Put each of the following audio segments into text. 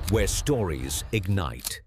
where stories ignite.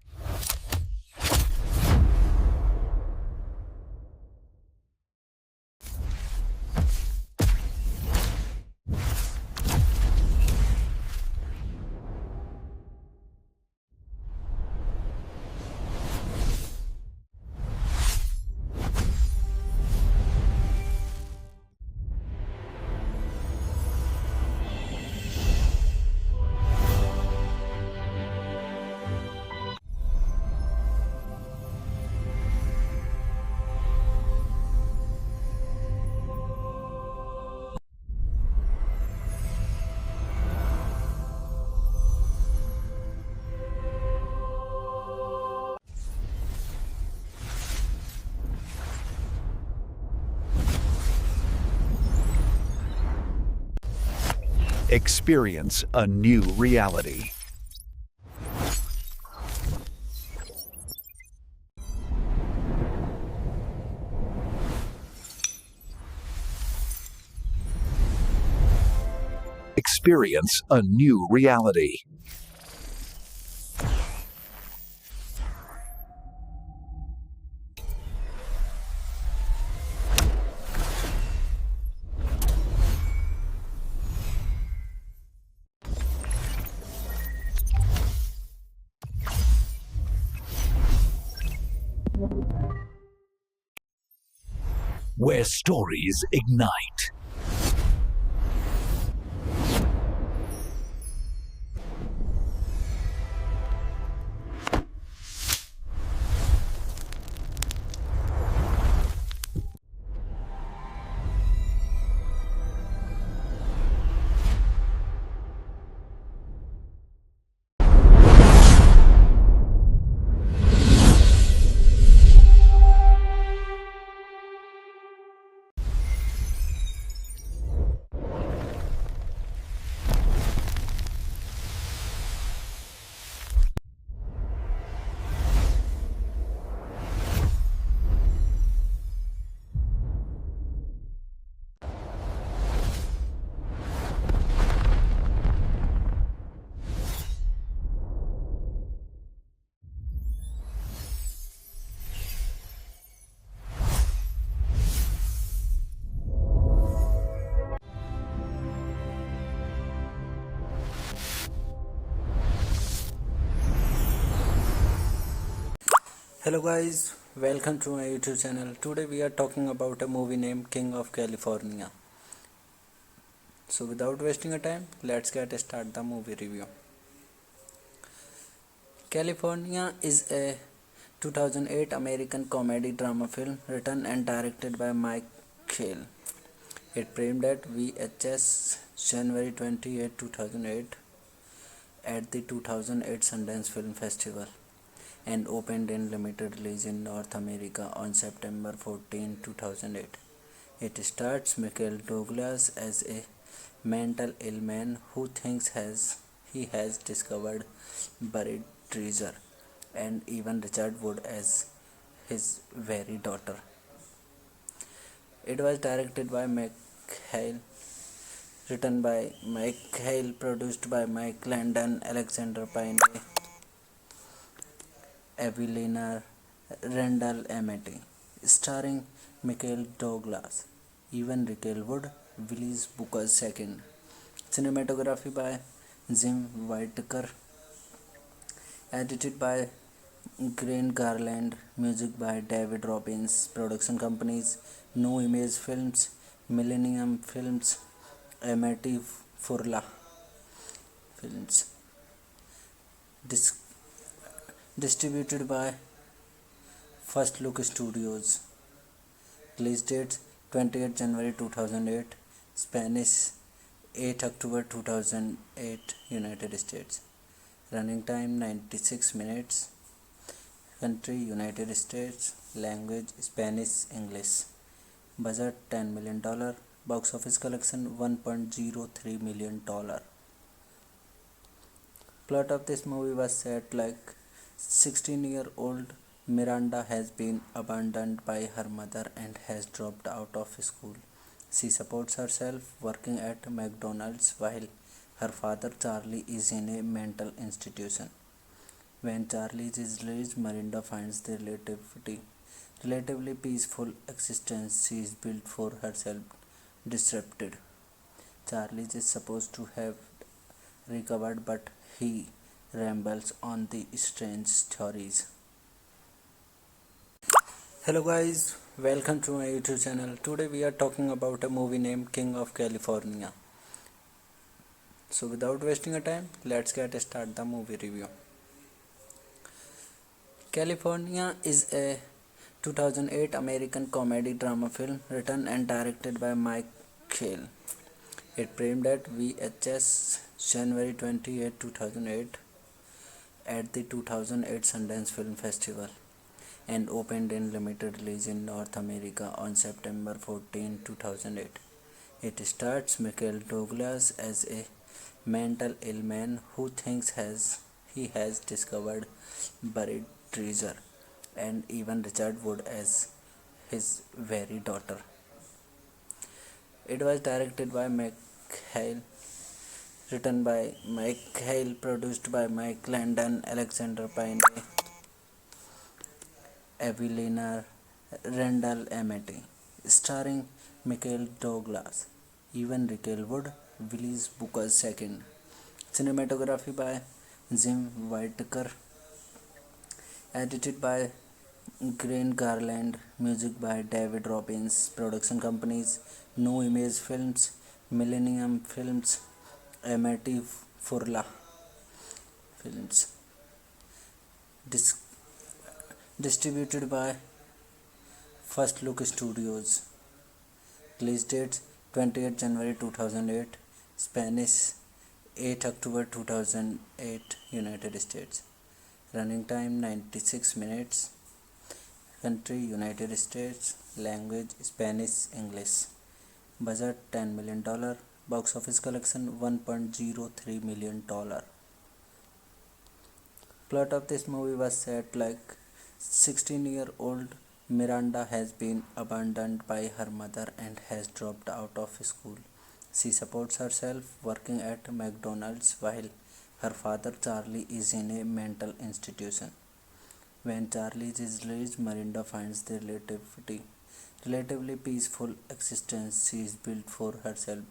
Experience a new reality. Experience a new reality. Where stories ignite. Hello guys, welcome to my YouTube channel. Today we are talking about a movie named King of California. So without wasting a time, let's get start the movie review. California is a 2008 American comedy drama film written and directed by Mike Hale. It premiered at VHS January 28, 2008 at the 2008 Sundance Film Festival and opened in limited release in North America on September 14, 2008. It stars Michael Douglas as a mental ill man who thinks he has discovered buried treasure, and even Richard Wood as his very daughter. It was directed by Hale, written by Mike Hale, produced by Mike Landon, Alexander Payne, Evelina Randall Amity, starring Michael Douglas, Evan Rachel Wood, Willis Booker II. Cinematography by Jim Whittaker, edited by Grant Garland, music by David Robbins, production companies No Image Films, Millennium Films, Amity Furla Films. Dis- Distributed by First Look Studios. Release date 28 January 2008. Spanish 8 October 2008. United States. Running time 96 minutes. Country United States. Language Spanish English. Budget $10 million. Box office collection $1.03 million. Plot of this movie was set like 16-year-old Miranda has been abandoned by her mother and has dropped out of school. She supports herself working at McDonald's while Her father Charlie is in a mental institution. When Charlie is released, Miranda finds the relatively peaceful existence she is built for herself disrupted. Charlie is supposed to have recovered, but he rambles on the strange stories. Hello guys, welcome to my YouTube channel. Today we are talking about a movie named King of California. So without wasting a time, let's get start the movie review. California is a 2008 American comedy drama film written and directed by Mike Shale. It premiered at VHS January 28, 2008 at the 2008 Sundance Film Festival and opened in limited release in North America on September 14, 2008. It stars Michael Douglas as a mental ill man who thinks he has discovered buried treasure, and even Richard Wood as his very daughter. It was directed by Mike Hale, written by Mike Hale, produced by Mike Landon, Alexander Payne, Evelina Randall Amity, starring Michael Douglas, Evan Rachel Wood, Willis Booker II. Cinematography by Jim Whittaker, edited by Green Garland, music by David Robbins, production companies No Image Films, Millennium Films, Amity Furla Films. Distributed by First Look Studios. Release dates 28 January 2008, Spanish 8 October 2008, United States. Running time 96 minutes. Country United States. Language Spanish, English. Budget $10 million. Box office collection $1.03 million. Plot of this movie was set like 16-year-old Miranda has been abandoned by her mother and has dropped out of school. She supports herself working at McDonald's while her father Charlie is in a mental institution. When Charlie is released, Miranda finds the relatively peaceful existence she is built for herself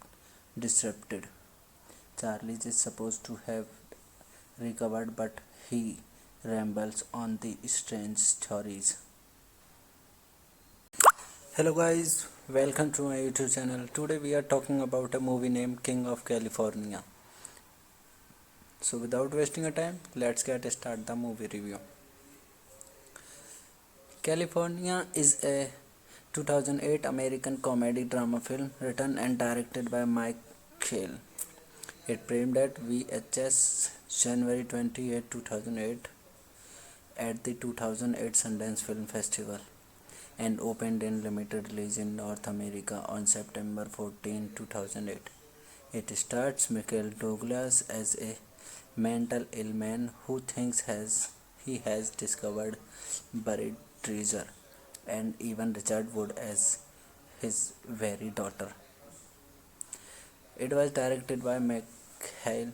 disrupted. Charlie is supposed to have recovered, but he rambles on the strange stories. Hello guys, welcome to my YouTube channel. Today we are talking about a movie named King of California. So without wasting a time, let's get start the movie review. California is a 2008 American comedy drama film written and directed by Mike Shale. It premiered at VHS January 28, 2008 at the 2008 Sundance Film Festival and opened in limited release in North America on September 14, 2008. It stars Michael Douglas as a mental ill man who thinks he has discovered buried treasure, and even Richard Wood as his very daughter. It was directed by Mike Hale,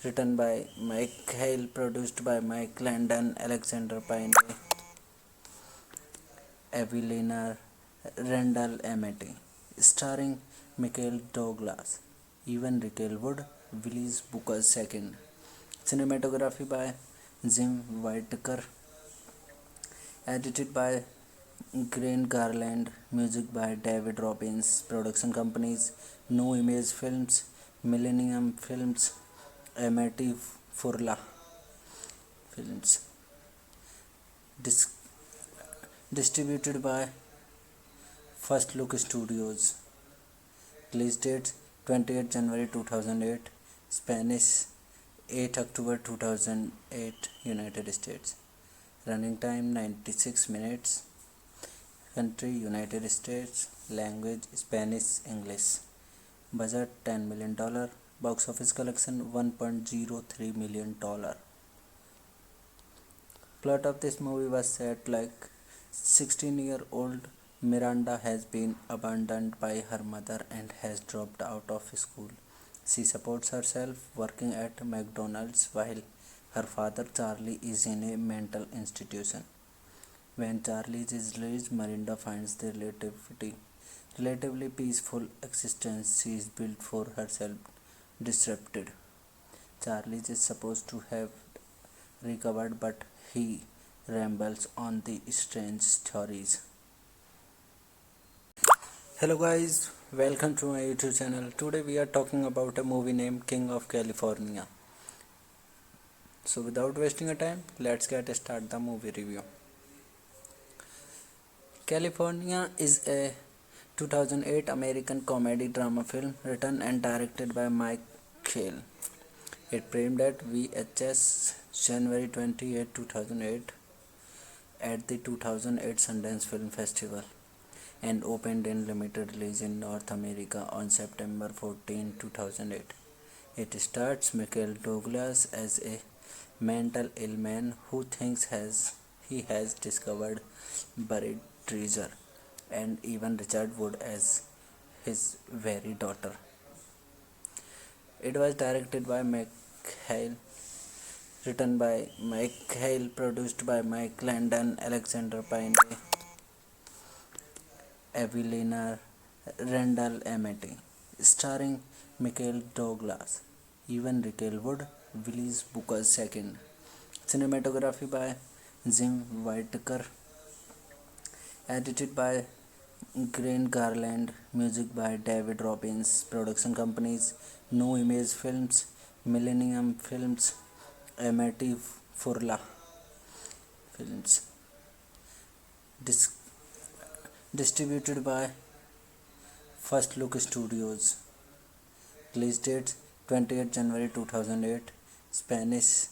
written by Mike Hale, produced by Mike Landon, Alexander Payne, Evelina Randall Amity, starring Michael Douglas, Evan Rachel Wood, Willis Booker II. Cinematography by Jim Whittaker, edited by Green Garland, music by David Robbins, production companies No Image Films, Millennium Films, Amity Furla Films. Distributed by First Look Studios. Release dates 28 January 2008, Spanish 8 October 2008, United States. Running time 96 minutes. Country United States. Language Spanish, English. Budget $10 million. Box office collection $1.03 million. Plot of this movie was set like 16-year-old Miranda has been abandoned by her mother and has dropped out of school. She supports herself working at McDonald's while her father Charlie is in a mental institution. When Charlie is released, Miranda finds the relatively peaceful existence she is built for herself disrupted. Charlie is supposed to have recovered, but he rambles on the strange stories. Hello guys, welcome to my YouTube channel. Today we are talking about a movie named King of California. So without wasting a time, let's get start the movie review. California is a 2008 American comedy drama film written and directed by Mike Shale. It premiered at VHS January 28, 2008 at the 2008 Sundance Film Festival and opened in limited release in North America on September 14, 2008. It stars Michael Douglas as a mental ill man who thinks he has discovered buried treasure, and even Richard Wood as his very daughter. It was directed by Hale, written by Mike Hale, produced by Mike Landon, Alexander Payne, Evelina Randall Amity, starring Michael Douglas, Evan Rachel Wood, Willis Booker II. Cinematography by Jim Whittaker, edited by Grant Garland, music by David Robbins, production companies No Image Films, Millennium Films, Amity Furla Films. Distributed by First Look Studios. Release date 28 January 2008, Spanish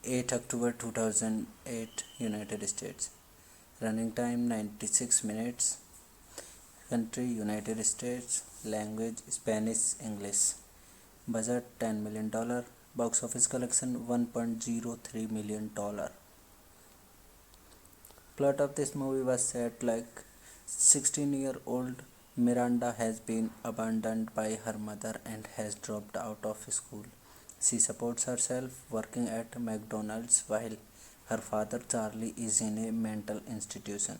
8 October 2008, United States. Running time 96 minutes. Country United States. Language Spanish, English. Budget $10 million. Box office collection $1.03 million. Plot of this movie was set like 16-year-old Miranda has been abandoned by her mother and has dropped out of school. She supports herself working at McDonald's while her father Charlie is in a mental institution.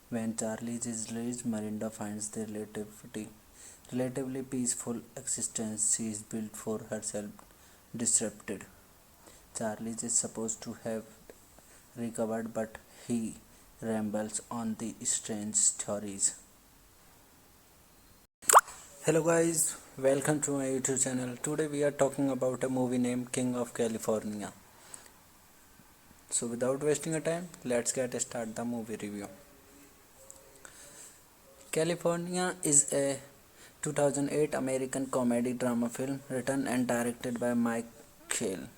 When Charlie is released, Miranda finds the relatively peaceful existence she is built for herself disrupted. Charlie is supposed to have recovered, but he rambles on the strange stories. Hello guys, welcome to my YouTube channel. Today we are talking about a movie named King of California. So without wasting a time, let's get start the movie review. California is a 2008 American comedy drama film written and directed by Mike Shale.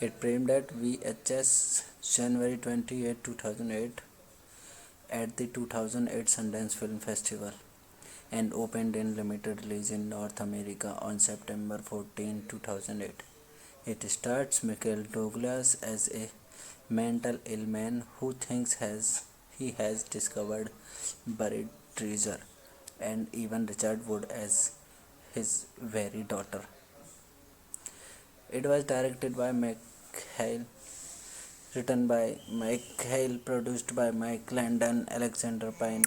It premiered at VHS January 28, 2008 at the 2008 Sundance Film Festival and opened in limited release in North America on September 14, 2008. It stars Michael Douglas as a mental ill man who thinks he has discovered buried treasure, and even Richard Wood as his very daughter. It was directed by Hale, written by Mike Hale, produced by Mike Landon, Alexander Payne,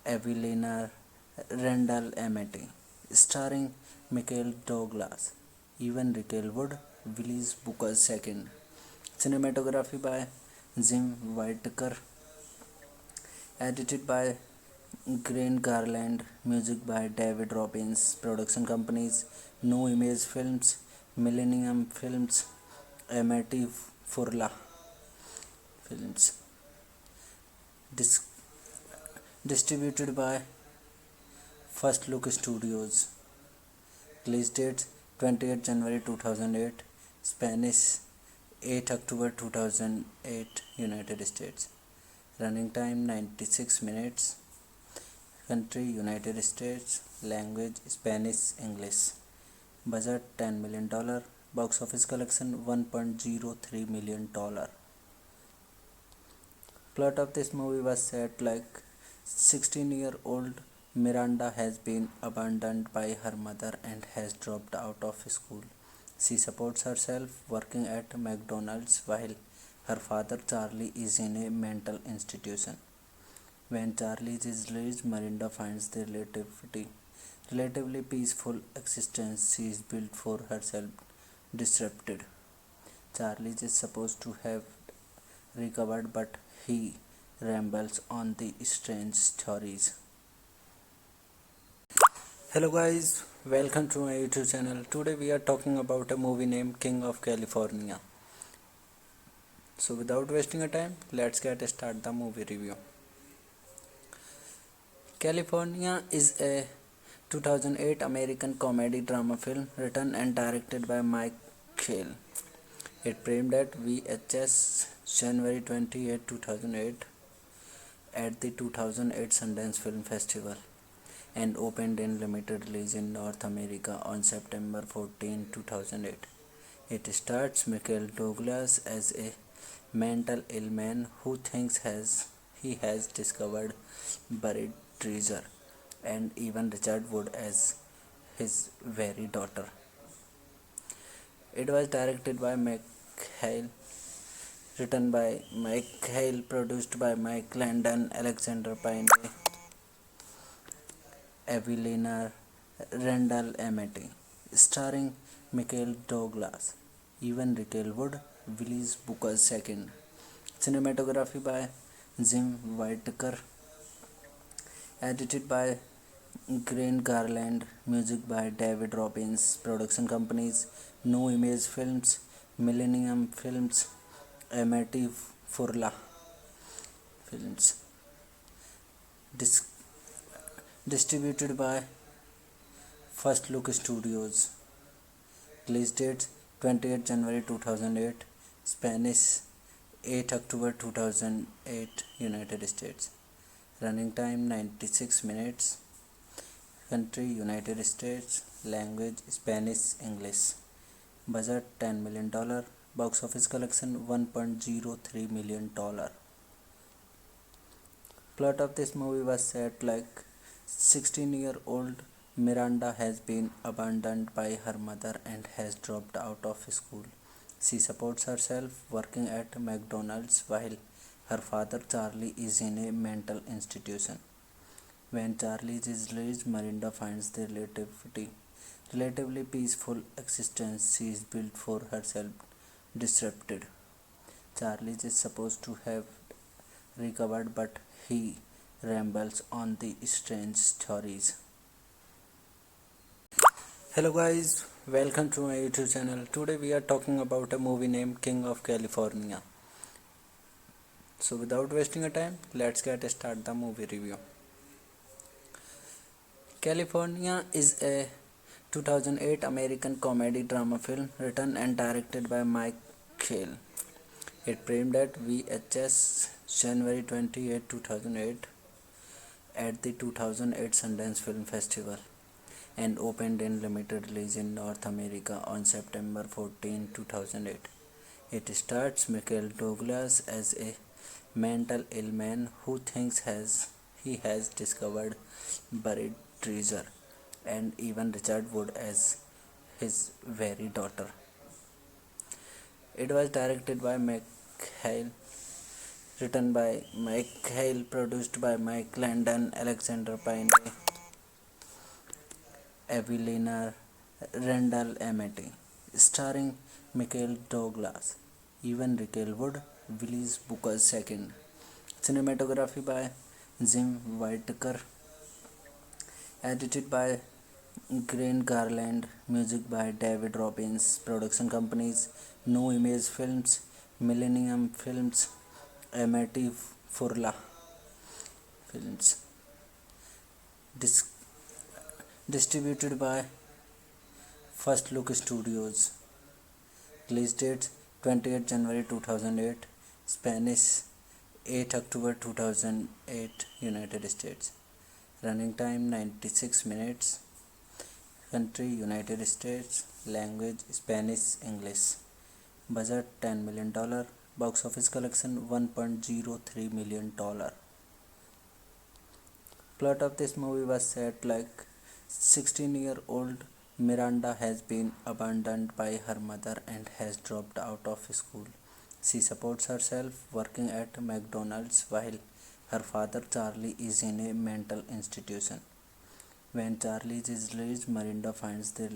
Evelina Randall Amity, starring Michael Douglas, Evan Rachel Wood, Willis Booker II. Cinematography by Jim Whittaker, edited by Grant Garland, music by David Robbins, production companies No Image Films, Millennium Films, Amity Furla Films. Distributed by First Look Studios. Release date 28 January 2008, Spanish 8 October 2008, United States. Running time 96 minutes. Country United States. Language Spanish, English. Budget $10 million. Box office collection $1.03 million. Plot of this movie was set like 16-year-old Miranda has been abandoned by her mother and has dropped out of school. She supports herself working at McDonald's while her father Charlie is in a mental institution. When Charlie is released, Miranda finds the relatively peaceful existence she is built for herself disrupted. Charlie is supposed to have recovered, but he rambles on the strange stories. Hello guys, welcome to my YouTube channel. Today we are talking about a movie named King of California. So without wasting a time, let's get start the movie review. California is a 2008 American comedy drama film written and directed by Mike Shale. It premiered at VHS January 28, 2008 at the 2008 Sundance Film Festival and opened in limited release in North America on September 14, 2008. It stars Michael Douglas as a mental ill man who thinks he has discovered buried treasure, and even Richard Wood as his very daughter. It was directed by Hale, written by Mike Hale, produced by Mike Landon, Alexander Payne, Evelina Randall Amity, starring Michael Douglas, Evan Rachel Wood, Willis Booker II. Cinematography by Jim Whittaker, edited by Grant Garland, music by David Robbins, production companies No Image Films, Millennium Films, Amity Furla Films. Distributed by First Look Studios. Release date 28 January 2008, Spanish 8 October 2008, United States. Running time 96 minutes. Country United States. Language Spanish, English. Budget $10 million. Box office collection $1.03 million. Plot of this movie was set like 16-year-old Miranda has been abandoned by her mother and has dropped out of school. She supports herself working at McDonald's while her father Charlie is in a mental institution. When Charlie is released, Miranda finds the relatively peaceful existence she is built for herself disrupted. Charlie is supposed to have recovered, but he rambles on the strange stories. Hello guys, welcome to my YouTube channel. Today we are talking about a movie named King of California. So without wasting a time, let's get start the movie review. California is a 2008 American comedy drama film written and directed by Mike Shale. It premiered at VHS January 28, 2008 at the 2008 Sundance Film Festival and opened in limited release in North America on September 14, 2008. It stars Michael Douglas as a mental ill man who thinks he has discovered buried treasure, and even Richard Wood as his very daughter. It was directed by Hale, written by Mike Hale, produced by Mike Landon, Alexander Payne, Evelina Randall Amity, starring Michael Douglas, Evan Rachel Wood, Willis Booker II. Cinematography by Jim Whittaker, edited by Grant Garland, music by David Robbins, production companies No Image Films, Millennium Films, Amity Furla Films. Distributed by First Look Studios. Release date 28 January 2008, Spanish 8 October 2008, United States. Running time 96 minutes. Country United States. Language Spanish, English. Budget $10 million. Box office collection $1.03 million. Plot of this movie was set like 16-year-old Miranda has been abandoned by her mother and has dropped out of school. She supports herself working at McDonald's while her father Charlie is in a mental institution. When Charlie is released, Miranda finds the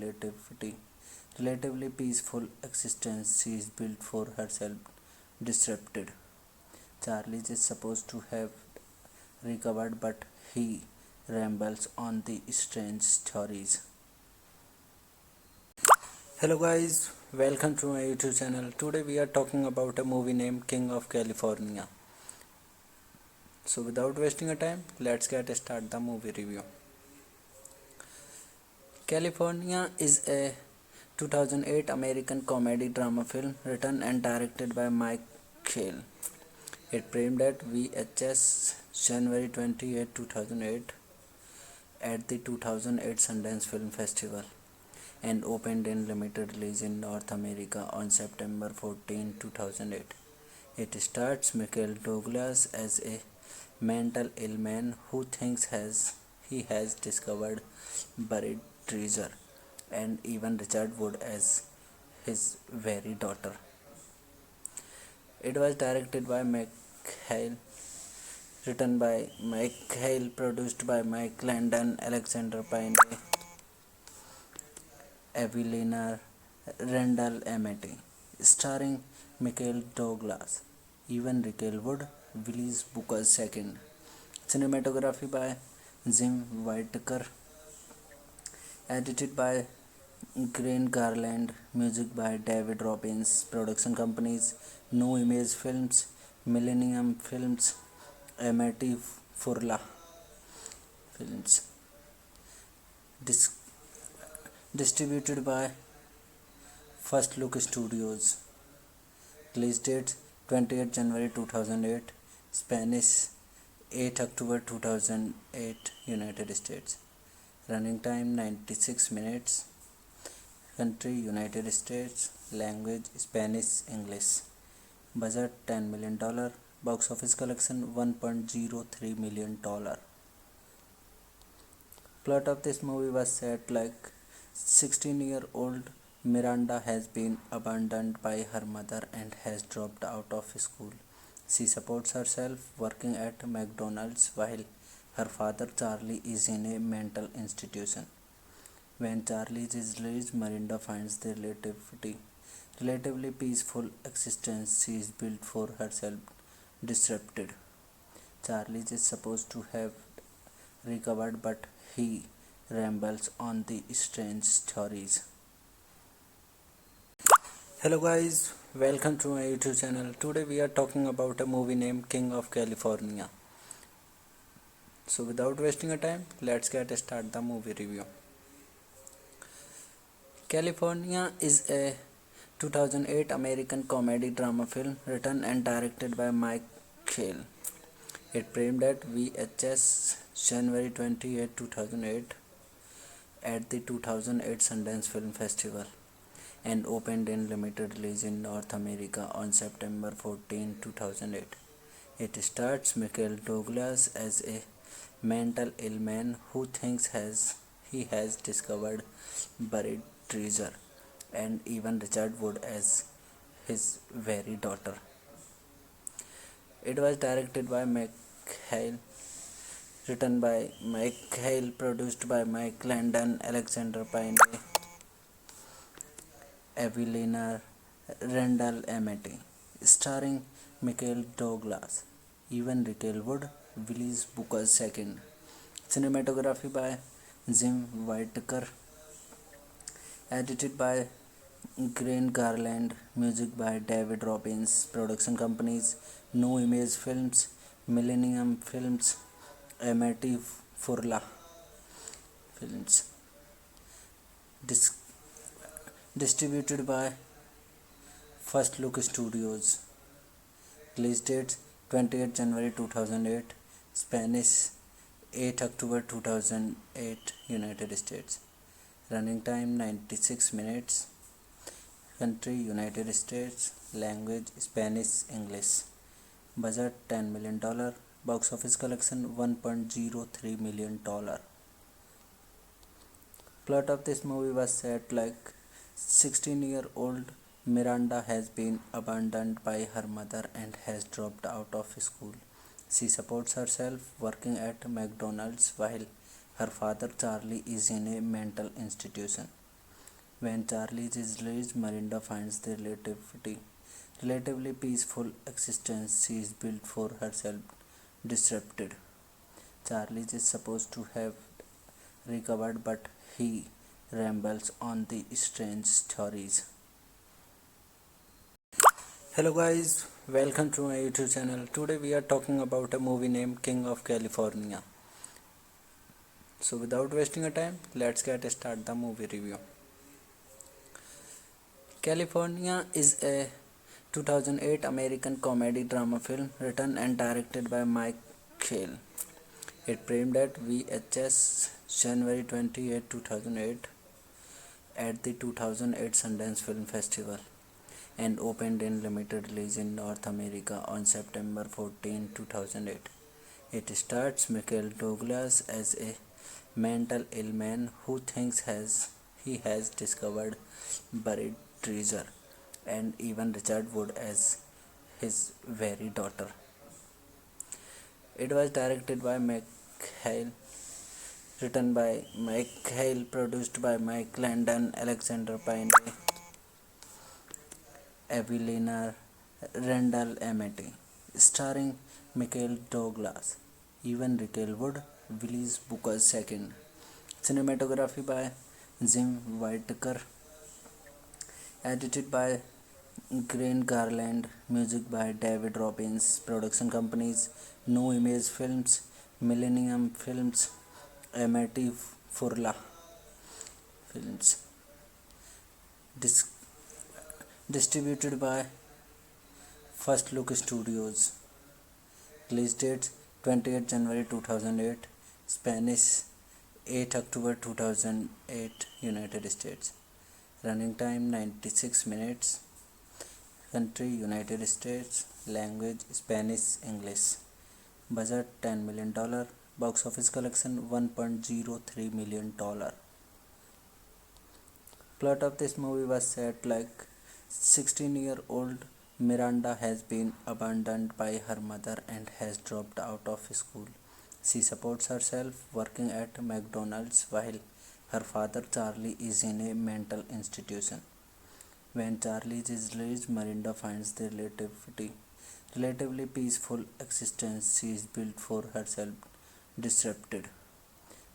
relatively peaceful existence she is built for herself disrupted. Charlie is supposed to have recovered, but he rambles on the strange stories. Hello guys, welcome to my YouTube channel. Today we are talking about a movie named King of California. So without wasting a time, let's get start the movie review. California is a 2008 American comedy drama film written and directed by Mike Shale. It premiered at VHS January 28, 2008 at the 2008 Sundance Film Festival and opened in limited release in North America on September 14, 2008. It stars Michael Douglas as a mental ill man who thinks he has discovered buried treasure, and even Richard Wood as his very daughter. It was directed by Mike Hale, written by Mike Hale, produced by Mike Landon, Alexander Payne, Evelina Randall Amity, starring Michael Douglas, Evan Rachel Wood, Willis Booker II. Cinematography by Jim Whittaker, edited by Grant Garland, music by David Robbins, production companies No Image Films, Millennium Films, Amity Furla Films. Distributed by First Look Studios. Release date 28 January 2008, Spanish 8 October 2008, United States. Running time 96 minutes. Country United States. Language Spanish, English. Budget $10 million. Box office collection $1.03 million. Plot of this movie was set like 16-year-old Miranda has been abandoned by her mother and has dropped out of school. She supports herself working at McDonald's while her father Charlie is in a mental institution. When Charlie is released, Miranda finds the relatively peaceful existence she is built for herself disrupted. Charlie is supposed to have recovered, but he rambles on the strange stories. Hello guys, welcome to my YouTube channel. Today we are talking about a movie named King of California. So without wasting a time, let's get start the movie review. California is a 2008 American comedy drama film written and directed by Mike Shale. It premiered at VHS January 28, 2008 at the 2008 Sundance Film Festival and opened in limited release in North America on September 14, 2008. It stars Michael Douglas as a mental ill man who thinks he has discovered buried treasure, and even Richard Wood as his very daughter. It was directed by Mike Hale, written by Mike Hale, produced by Mike Landon, Alexander Payne, Evelina Randall Amity, starring Michael Douglas, Evan Rachel Wood, Willis Booker II. Cinematography by Jim Whittaker, edited by Grant Garland, music by David Robbins, production companies No Image Films, Millennium Films, Amity Furla Films. Distributed by First Look Studios. Release date 28 January 2008, Spanish 8 October 2008, United States. Running time 96 minutes. Country United States. Language Spanish, English. Budget $10 million. Box office collection $1.03 million. Plot of this movie was set like 16-year-old Miranda has been abandoned by her mother and has dropped out of school. She supports herself working at McDonald's while her father Charlie is in a mental institution. When Charlie is released, Miranda finds the relatively peaceful existence she is built for herself disrupted. Charlie is supposed to have recovered, but he rambles on the strange stories. Hello guys, welcome to my YouTube channel. Today we are talking about a movie named King of California. So without wasting a time, let's get start the movie review. California is a 2008 American comedy drama film written and directed by Mike Shale. It premiered at VHS January 28, 2008 at the 2008 Sundance Film Festival and opened in limited release in North America on September 14, 2008. It stars Michael Douglas as a mental ill man who thinks he has discovered buried treasure, and even Richard Wood as his very daughter. It was directed by Hale, written by Mike Hale, produced by Mike Landon, Alexander Payne, Evelina Randall Amity, starring Michael Douglas, Evan Rachel Wood, Willis Booker II. Cinematography by Jim Whittaker, edited by Grant Garland, music by David Robbins, production companies No Image Films, Millennium Films, Amity Furla Films. Distributed by First Look Studios. Release date 28 January 2008, Spanish 8 October 2008, United States. Running time 96 minutes. Country United States. Language Spanish English. Budget $10 million. Box office collection $1.03 million. Plot of this movie was set like 16-year-old Miranda has been abandoned by her mother and has dropped out of school. She supports herself working at McDonald's while her father Charlie is in a mental institution. When Charlie is released, Miranda finds the relatively peaceful existence she is built for herself disrupted.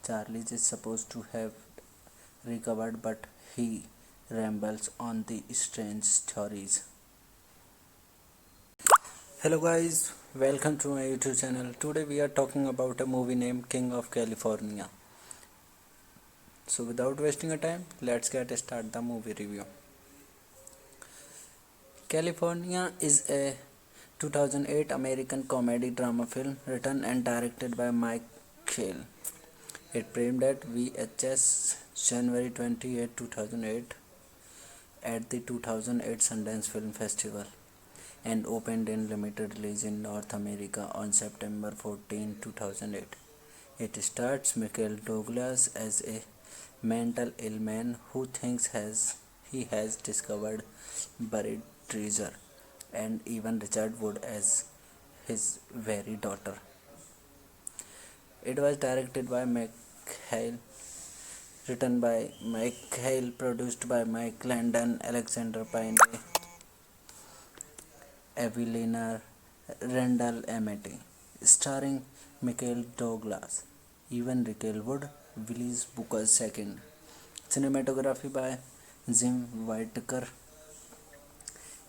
Charlie is supposed to have recovered, but he rambles on the strange stories. Hello guys, welcome to my YouTube channel. Today we are talking about a movie named King of California. So without wasting a time, let's get start the movie review. California is a 2008 American comedy drama film written and directed by Mike Shale. It premiered at VHS January 28, 2008 at the 2008 Sundance Film Festival and opened in limited release in North America on September 14, 2008. It stars Michael Douglas as a mental ill man who thinks he has discovered buried treasure, and even Richard Wood as his very daughter. It was directed by Hale, written by Mike Hale, produced by Mike Landon, Alexander Payne, Evelina Randall Amity, starring Michael Douglas, Evan Rachel Wood, Willis Booker II. Cinematography by Jim Whittaker,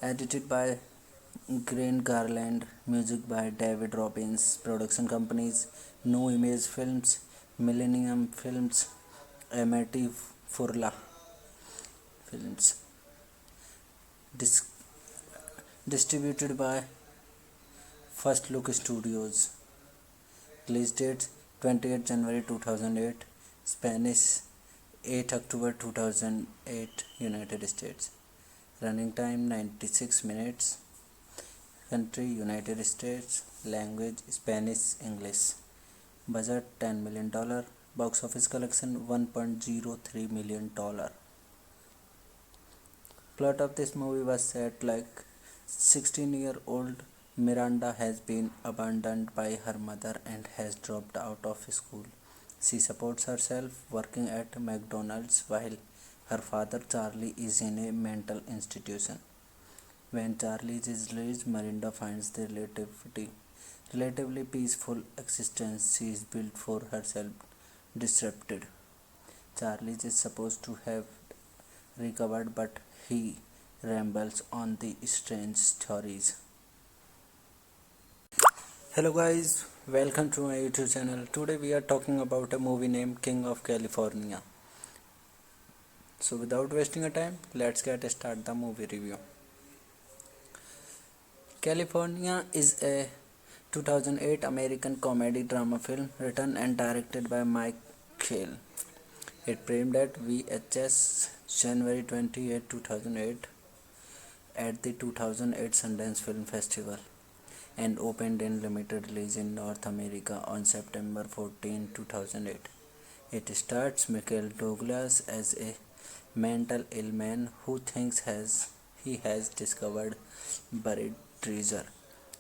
edited by Grant Garland, music by David Robbins, production companies No Image Films, Millennium Films, Amity Furla Films. Distributed by First Look Studios. Release date 28 January 2008, Spanish 8 October 2008, United States. Running time 96 minutes. Country United States. language Spanish English, budget $10 million, box office collection $1.03 million. Plot of this movie was set like 16-year-old Miranda has been abandoned by her mother and has dropped out of school. She supports herself working at McDonald's while her father Charlie is in a mental institution. When Charlie is released, Miranda finds the relatively peaceful existence she is built for herself disrupted. Charlie is supposed to have recovered, but he rambles on the strange stories. Hello guys, welcome to my YouTube channel. Today we are talking about a movie named King of California. So without wasting a time, let's get start the movie review. California is a 2008 American comedy drama film written and directed by Mike Shale. It premiered at VHS January 28, 2008 at the 2008 Sundance Film Festival and opened in limited release in North America on September 14, 2008. It stars Michael Douglas as a mental ill man who thinks he has discovered buried treasure,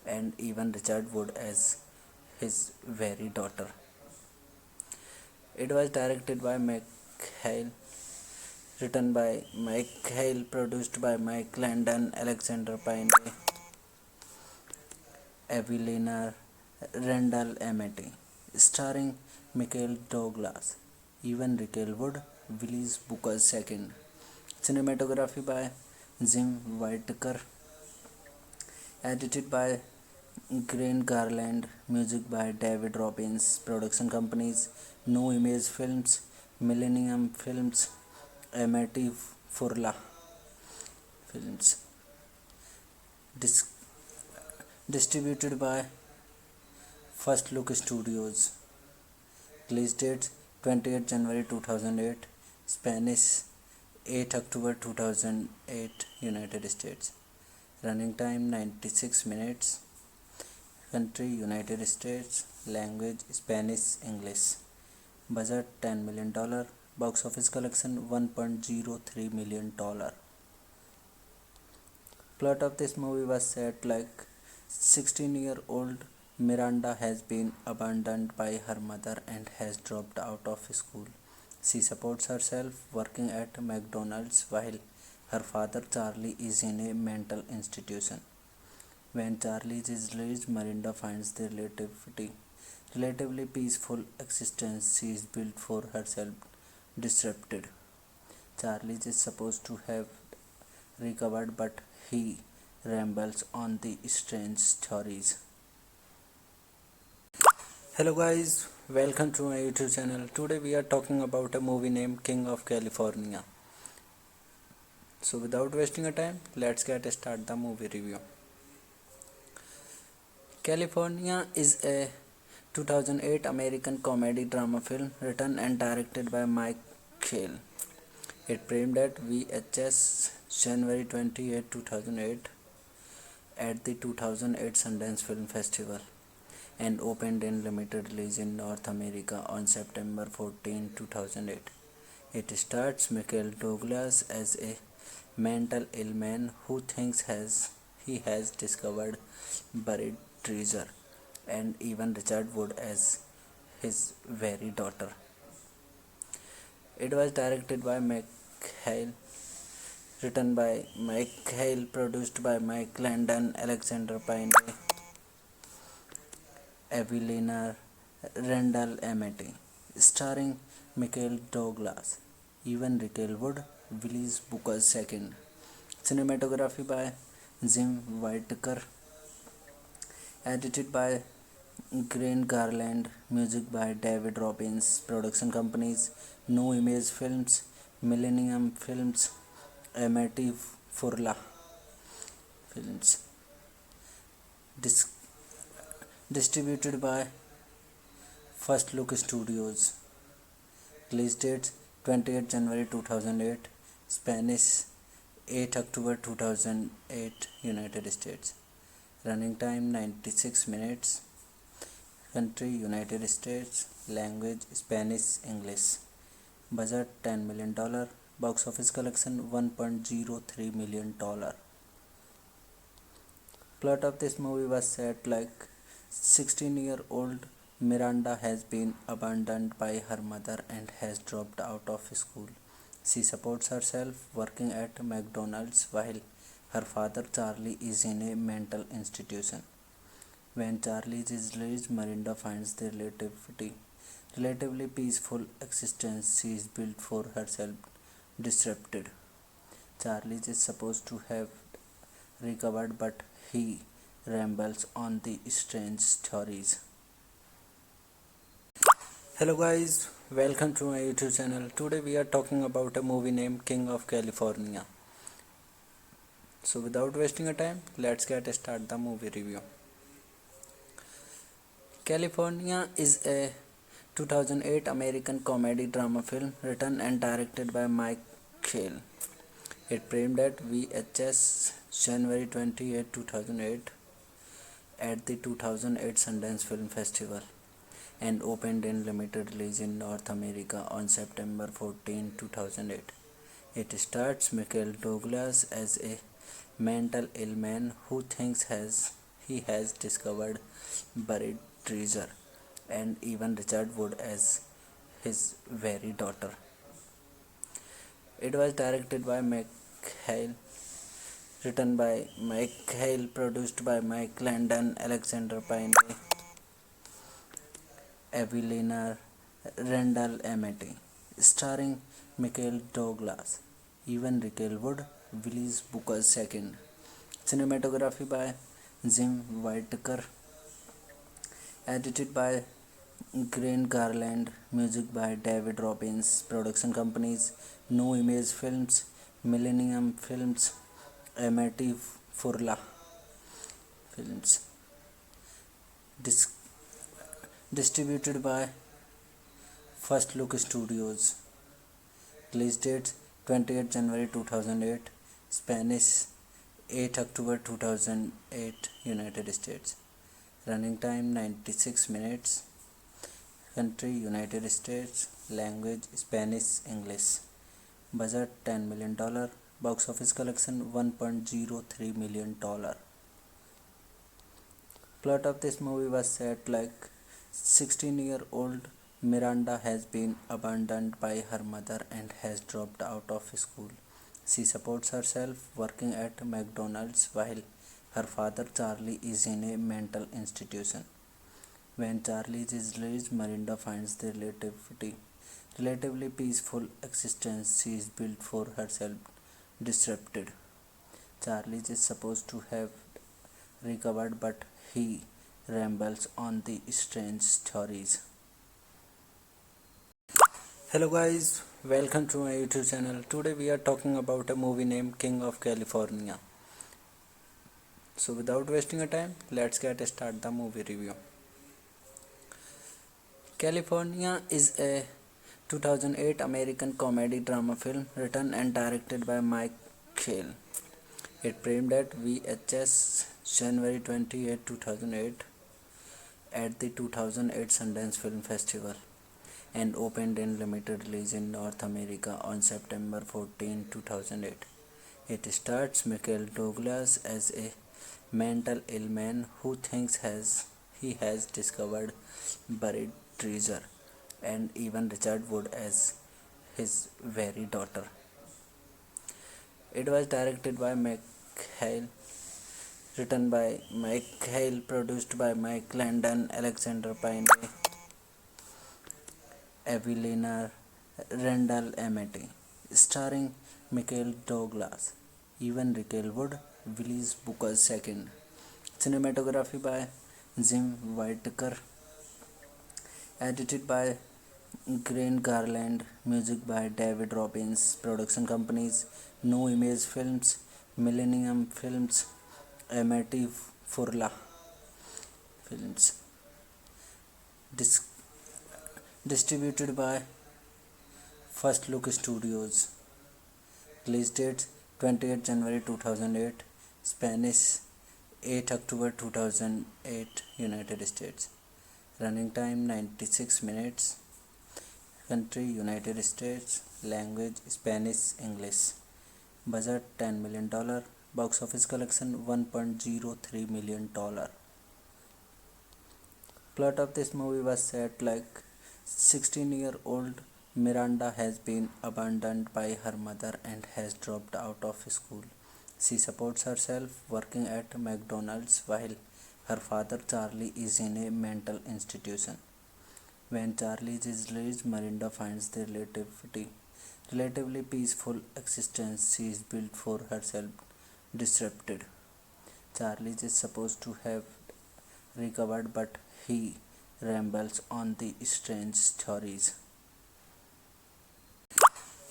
and even Richard Wood as his very daughter. It was directed by Mike Hale, written by Mike Hale, produced by Mike Landon, Alexander Payne, Evelina Randall Amity, starring Michael Douglas, Evan Rachel Wood, Willis Booker II. Cinematography by Jim Whittaker, edited by Grant Garland, music by David Robbins, production companies No Image Films, Millennium Films, Amity Furla Films. Distributed by First Look Studios. Release date 28 January 2008, Spanish 8 October 2008, United States. Running time 96 minutes. Country United States. Language Spanish English. Budget $10 million. Box office collection $1.03 million. Plot of this movie was set like 16-year-old Miranda has been abandoned by her mother and has dropped out of school. She supports herself working at McDonald's while her father Charlie is in a mental institution. When Charlie is released, Miranda finds the relatively peaceful existence she is built for herself disrupted. Charlie is supposed to have recovered, but he rambles on the strange stories. Hello guys, welcome to my YouTube channel. Today we are talking about a movie named King of California. So without wasting a time, let's get start the movie review. California is a 2008 American comedy drama film written and directed by Mike Shale. It premiered at VHS January 28, 2008 at the 2008 Sundance Film Festival and opened in limited release in North America on September 14, 2008. It stars Michael Douglas as a mental ill man who thinks he has discovered buried treasure, and even Richard Wood as his very daughter. It was directed by Mike Hale, written by Mike Hale, produced by Mike Landon, Alexander Payne, Evelina Randall Amity, starring Michael Douglas, Evan Rachel Wood, Willis Booker II. Cinematography by Jim Whittaker, edited by Grant Garland, music by David Robbins, production companies No Image Films, Millennium Films, Amity Furla Films. Distributed by First Look Studios. Release date 28 January 2008, Spanish 8 October 2008, United States. Running time 96 minutes. Country United States. Language Spanish English. Budget $10 million. Box office collection $1.03 million. Plot of this movie was set like 16-year-old Miranda has been abandoned by her mother and has dropped out of school. She supports herself working at McDonald's while her father Charlie is in a mental institution. When Charlie is released, Miranda finds the relatively peaceful existence she is built for herself disrupted. Charlie is supposed to have recovered, but he rambles on the strange stories. Hello guys, welcome to my YouTube channel. Today we are talking about a movie named King of California. So without wasting a time, let's get start the movie review. California is a 2008 American comedy drama film written and directed by Mike Shale. It premiered at VHS January 28, 2008 at the 2008 Sundance Film Festival and opened in limited release in North America on September 14, 2008. It stars Michael Douglas as a mental ill man who thinks he has discovered buried treasure, and even Richard Wood as his very daughter. It was directed by Hale, written by Mike Hale, produced by Mike Landon, Alexander Payne, Evelina Randall Amity, starring Michael Douglas, Evan Rachel Wood, Willis Booker II. Cinematography by Jim Whittaker, edited by Grant Garland, music by David Robbins, production companies No Image Films, Millennium Films, Amity Furla Films. Distributed by First Look Studios. Release date 28 January 2008, Spanish 8 October 2008, United States. Running time 96 minutes. Country United States. Language Spanish English. Budget $10 million. Box office collection $1.03 million. Plot of this movie was set like 16-year-old Miranda has been abandoned by her mother and has dropped out of school. She supports herself working at McDonald's while her father Charlie is in a mental institution. When Charlie is released, Miranda finds the relatively peaceful existence she is built for herself disrupted. Charlie is supposed to have recovered, but he rambles on the strange stories. Hello guys, welcome to my YouTube channel. Today we are talking about a movie named King of California. So without wasting a time, let's get start the movie review. California is a 2008 American comedy drama film written and directed by Mike Shale. It premiered at VHS January 28, 2008 at the 2008 Sundance Film Festival and opened in limited release in North America on September 14, 2008. It stars Michael Douglas as a mental ill man who thinks he has discovered buried treasure, and even Richard Wood as his very daughter. It was directed by Hale, written by Mike Hale, produced by Mike Landon, Alexander Payne, Evelina Randall Amity, starring Michael Douglas, Evan Rachel Wood, Willis Booker II. Cinematography by Jim Whittaker, edited by Grant Garland, music by David Robbins, production companies No Image Films, Millennium Films, Amity Furla Films. Distributed by First Look Studios. Release date 28 January 2008, Spanish 8 October 2008, United States. Running time 96 minutes. Country United States. Language Spanish, English. Budget $10 million. Box office collection $1.03 million. Plot of this movie was set like 16-year-old Miranda has been abandoned by her mother and has dropped out of school. She supports herself working at McDonald's while her father Charlie is in a mental institution. When Charlie is released, Miranda finds the relatively peaceful existence she is built for herself disrupted. Charlie is supposed to have recovered, but he rambles on the strange stories.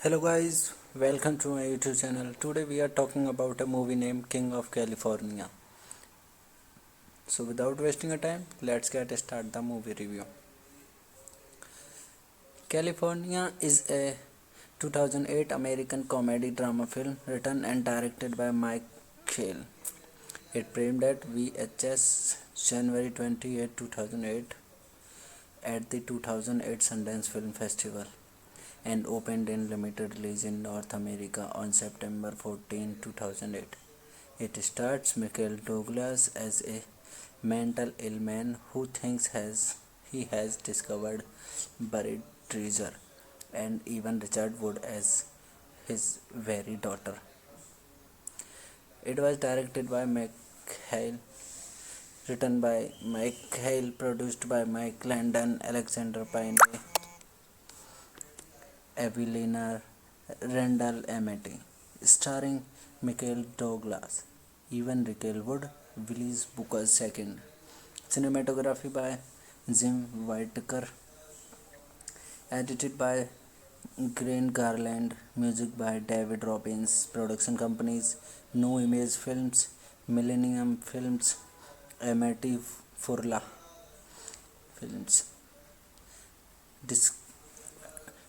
Hello guys, welcome to my YouTube channel. Today we are talking about a movie named King of California. So without wasting a time, let's get start the movie review. California is a 2008 American comedy drama film written and directed by Mike Shale. It premiered at VHS January 28, 2008 at the 2008 Sundance Film Festival and opened in limited release in North America on September 14, 2008. It stars Michael Douglas as a mental ill man who thinks he has discovered buried treasure, and even Richard Wood as his very daughter. It was directed by Mike Hale, written by Mike Hale, produced by Mike Landon, Alexander Payne, Evelina Randall Amity, starring Michael Douglas, Evan Rachel Wood, Willis Booker II. Cinematography by Jim Whittaker, edited by Grant Garland, music by David Robbins. Production companies: No Image Films, Millennium Films, Amity Furla Films.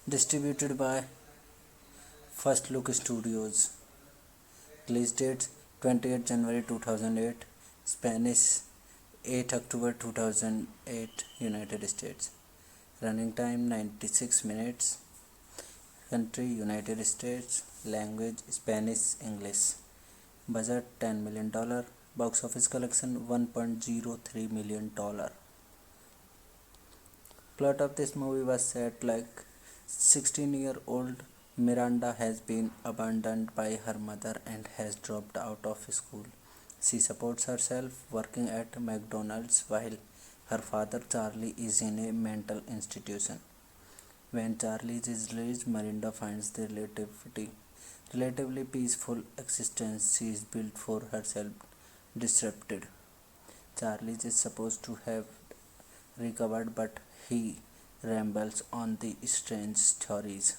Distributed by First Look Studios. Release date 28 January 2008. Spanish 8 October 2008, United States. Running time 96 minutes. Country United States. Language Spanish, English. Budget $10 million. Box office collection $1.03 million. Plot of this movie was set like 16-year-old Miranda has been abandoned by her mother and has dropped out of school. She supports herself working at McDonald's while her father Charlie is in a mental institution. When Charlie is released, Miranda finds the relatively peaceful existence she is built for herself disrupted. Charlie is supposed to have recovered, but he rambles on the strange stories.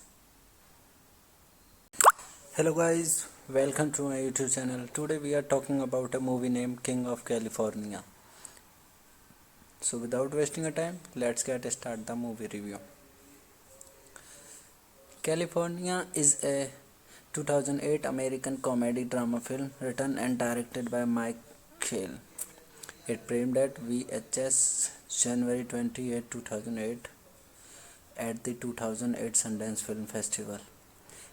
Hello guys, welcome to my YouTube channel. Today we are talking about a movie named King of California. So without wasting a time, let's get start the movie review. California is a 2008 American comedy drama film written and directed by Mike Shale. It premiered at VHS January 28, 2008 at the 2008 Sundance Film Festival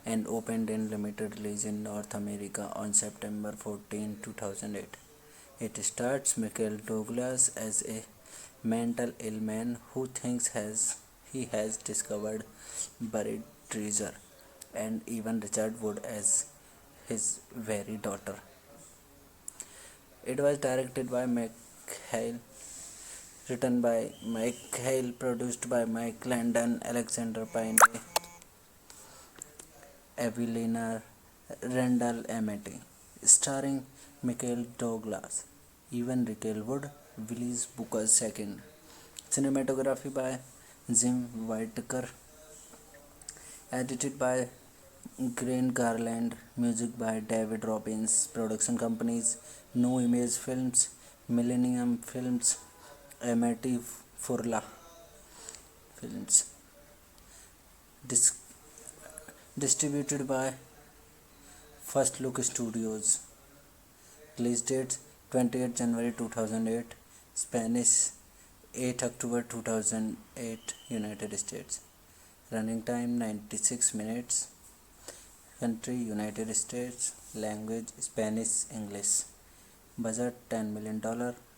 and opened in limited release in North America on September 14, 2008. It stars Michael Douglas as a mental ill man who thinks he has discovered buried treasure, and even Richard Wood as his very daughter. It was directed by Mike Hale, written by Mike Hale, produced by Mike Landon, Alexander Payne, Evelina Randall Amity, starring Michael Douglas, Evan Rachel Wood, Willis Booker II. Cinematography by Jim Whittaker, edited by Grant Garland, music by David Robbins. Production companies: No Image Films, Millennium Films, Amity Furla Films. Distributed by First Look Studios. Release date 28 January 2008, Spanish 8 October 2008, United States. Running time 96 minutes. Country United States. Language Spanish English. Budget $10 million.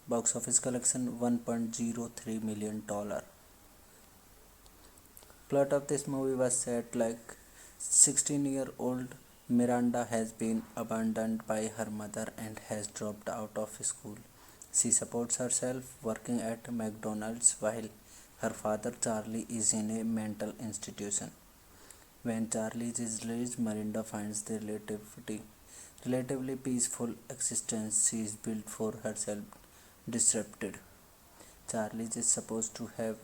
Box office collection $1.03 million. Plot of this movie was set like 16-year-old Miranda has been abandoned by her mother and has dropped out of school. She supports herself working at McDonald's while her father Charlie is in a mental institution. When Charlie is released, Miranda finds the relatively peaceful existence she is built for herself disrupted. Charlie is supposed to have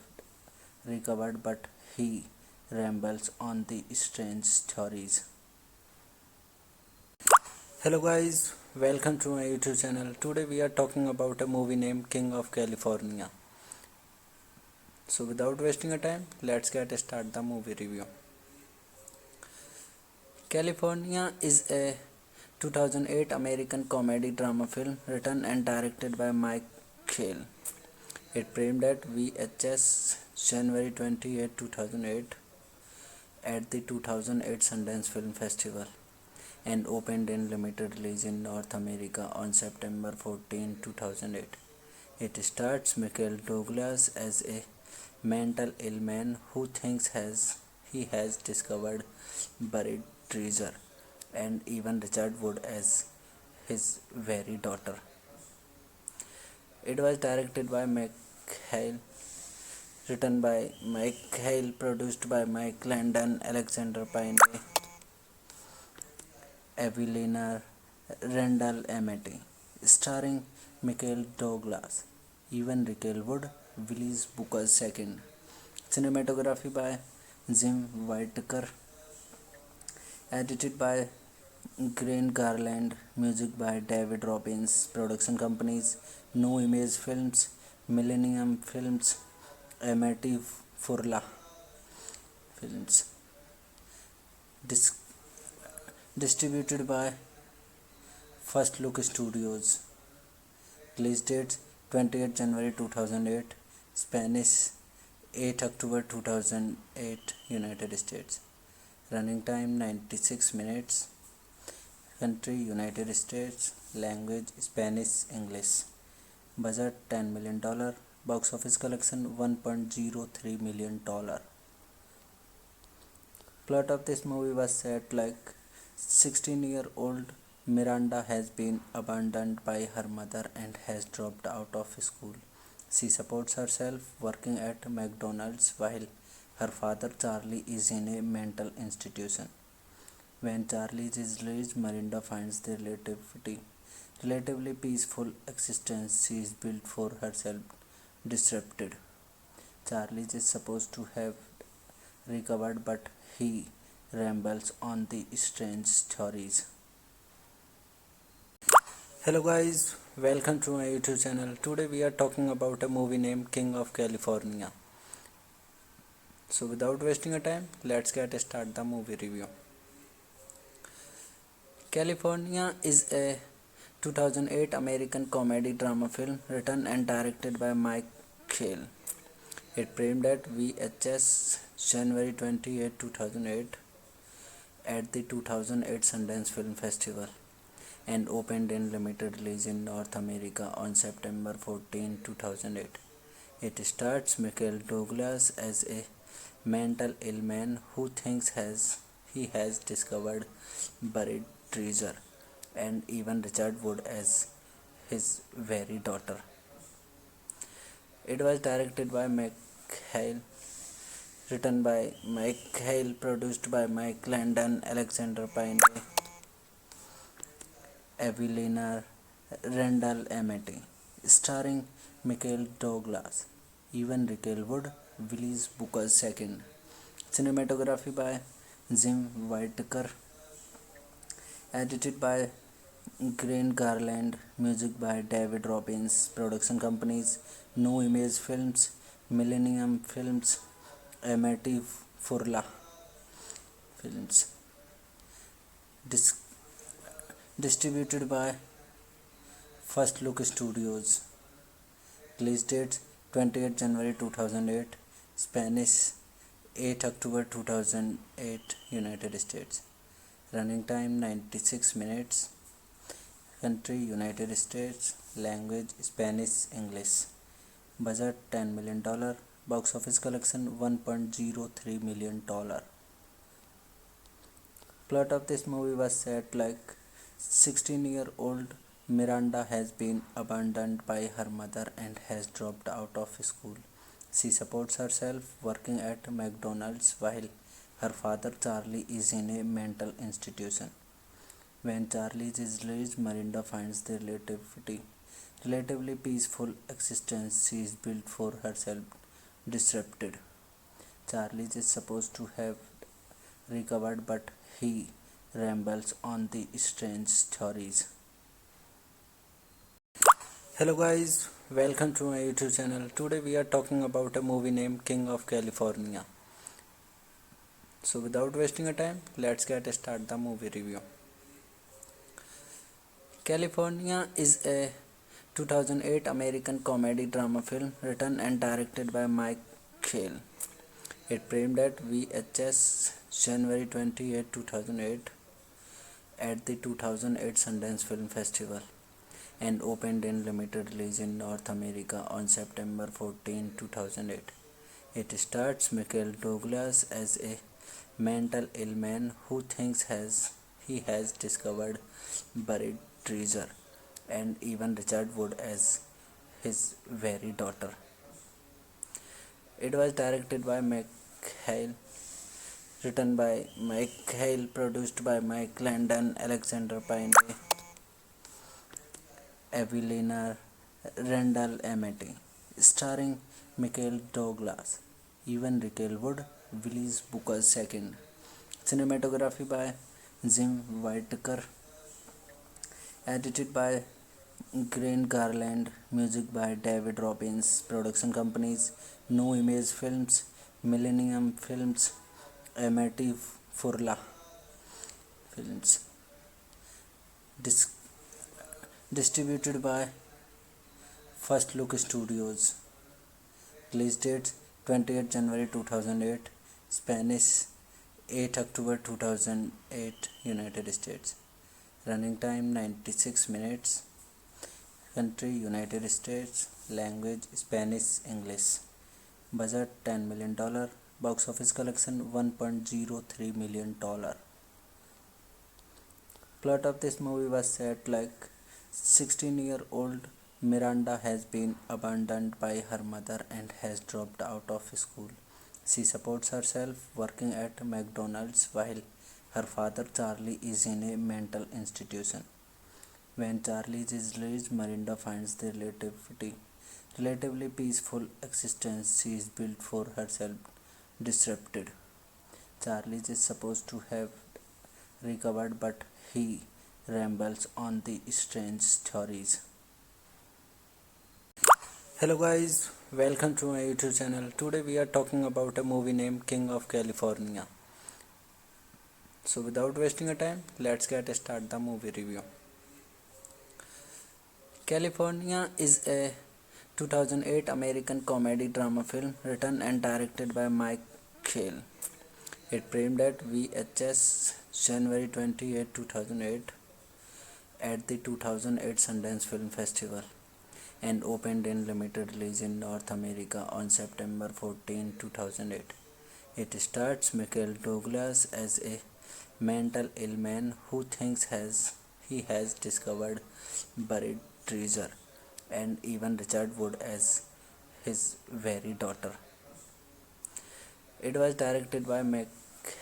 recovered, but he rambles on the strange stories. Hello guys, welcome to my YouTube channel. Today we are talking about a movie named King of California. So without wasting a time, let's get start the movie review. California is a 2008 American comedy drama film written and directed by Mike Shale. It premiered at VHS January 28, 2008 at the 2008 Sundance Film Festival and opened in limited release in North America on September 14, 2008. It stars Michael Douglas as a mental ill man who thinks he has discovered buried treasure, and even Richard Wood as his very daughter. It was directed by Mike Hale, written by Mike Hale, produced by Mike Landon, Alexander Payne, Evelina Randall Amity, starring Michael Douglas, Evan Rachel Wood, Willis Booker II. Cinematography by Jim Whittaker. Edited by Grant Garland. Music by David Robbins. Production companies: No Image Films, Millennium Films, Amity Furla Films. Distributed by First Look Studios. Release dates: 28 January 2008, Spanish 8 October 2008, United States. Running time 96 minutes. Country United States. Language Spanish English. Budget $10 million. Box office collection $1.03 million. Plot of this movie was set like 16-year-old Miranda has been abandoned by her mother and has dropped out of school. She supports herself working at McDonald's while her father Charlie is in a mental institution. When Charlie is released, Miranda finds the relatively peaceful existence she is built for herself disrupted. Charlie is supposed to have recovered, but he rambles on the strange stories. Hello guys, welcome to my YouTube channel. Today we are talking about a movie named King of California. So without wasting a time, let's get start the movie review. California is a 2008 American comedy drama film written and directed by Mike Shale. It premiered at VHS January 28, 2008 at the 2008 Sundance Film Festival and opened in limited release in North America on September 14, 2008. It stars Michael Douglas as a mental ill man who thinks he has discovered buried treasure, and even Richard Wood as his very daughter. It was directed by Mike Hale, written by Mike Hale, produced by Mike Landon, Alexander Payne, Evelina Randall Amity, starring Michael Douglas, Evan Rachel Wood, Willis Booker II. Cinematography by Jim Whittaker. Edited by Grant Garland. Music by David Robbins. Production companies: No Image Films, Millennium Films, Amity Furla Films. Distributed by First Look Studios. Release date 28 January 2008. Spanish 8 October 2008. United States. Running time 96 minutes. Country United States. Language Spanish English. Budget $10 million. Box office collection $1.03 million. Plot of this movie was set like 16-year-old Miranda has been abandoned by her mother and has dropped out of school. She supports herself working at McDonald's while her father Charlie is in a mental institution. When Charlie is released, Miranda finds the relatively peaceful existence she is built for herself disrupted. Charlie is supposed to have recovered, but he rambles on the strange theories. Hello guys, welcome to my YouTube channel. Today we are talking about a movie named King of California. So without wasting a time, let's get start the movie review. California is a 2008 American comedy drama film written and directed by Mike Hale. It premiered at VHS January 28, 2008 at the 2008 Sundance Film Festival and opened in limited release in North America on September 14, 2008. It stars Michael Douglas as a mental ill man who thinks he has discovered buried treasure, and even Richard Wood as his very daughter. It was directed by Mike Hale, written by Mike Hale, produced by Mike Landon, Alexander Payne, Evelina Randall Amati, starring Michael Douglas, Evan Rachel Wood, Willis Booker II. Cinematography by Jim Whittaker, edited by Grant Garland, music by David Robbins. Production companies: No Image Films, Millennium Films, Amity Furla Films. Distributed by First Look Studios. Release date 28 January 2008. Spanish 8 October 2008. United States. Running time 96 minutes. Country United States. Language Spanish English. Budget $10 million. Box office collection $1.03 million. Plot of this movie was set like 16-year-old Miranda has been abandoned by her mother and has dropped out of school. She supports herself working at McDonald's while her father Charlie is in a mental institution. When Charlie is released, Miranda finds the relatively peaceful existence she is built for herself disrupted. Charlie is supposed to have recovered, but he rambles on the strange theories. Hello guys, welcome to my YouTube channel. Today we are talking about a movie named King of California. So without wasting a time, let's get start the movie review. California is a 2008 American comedy drama film written and directed by Mike Hale. It premiered at VHS January 28, 2008 at the 2008 Sundance Film Festival and opened in limited release in North America on September 14, 2008. It stars Michael Douglas as a mental ill man who thinks he has discovered buried treasure, and even Richard Wood as his very daughter. It was directed by Mike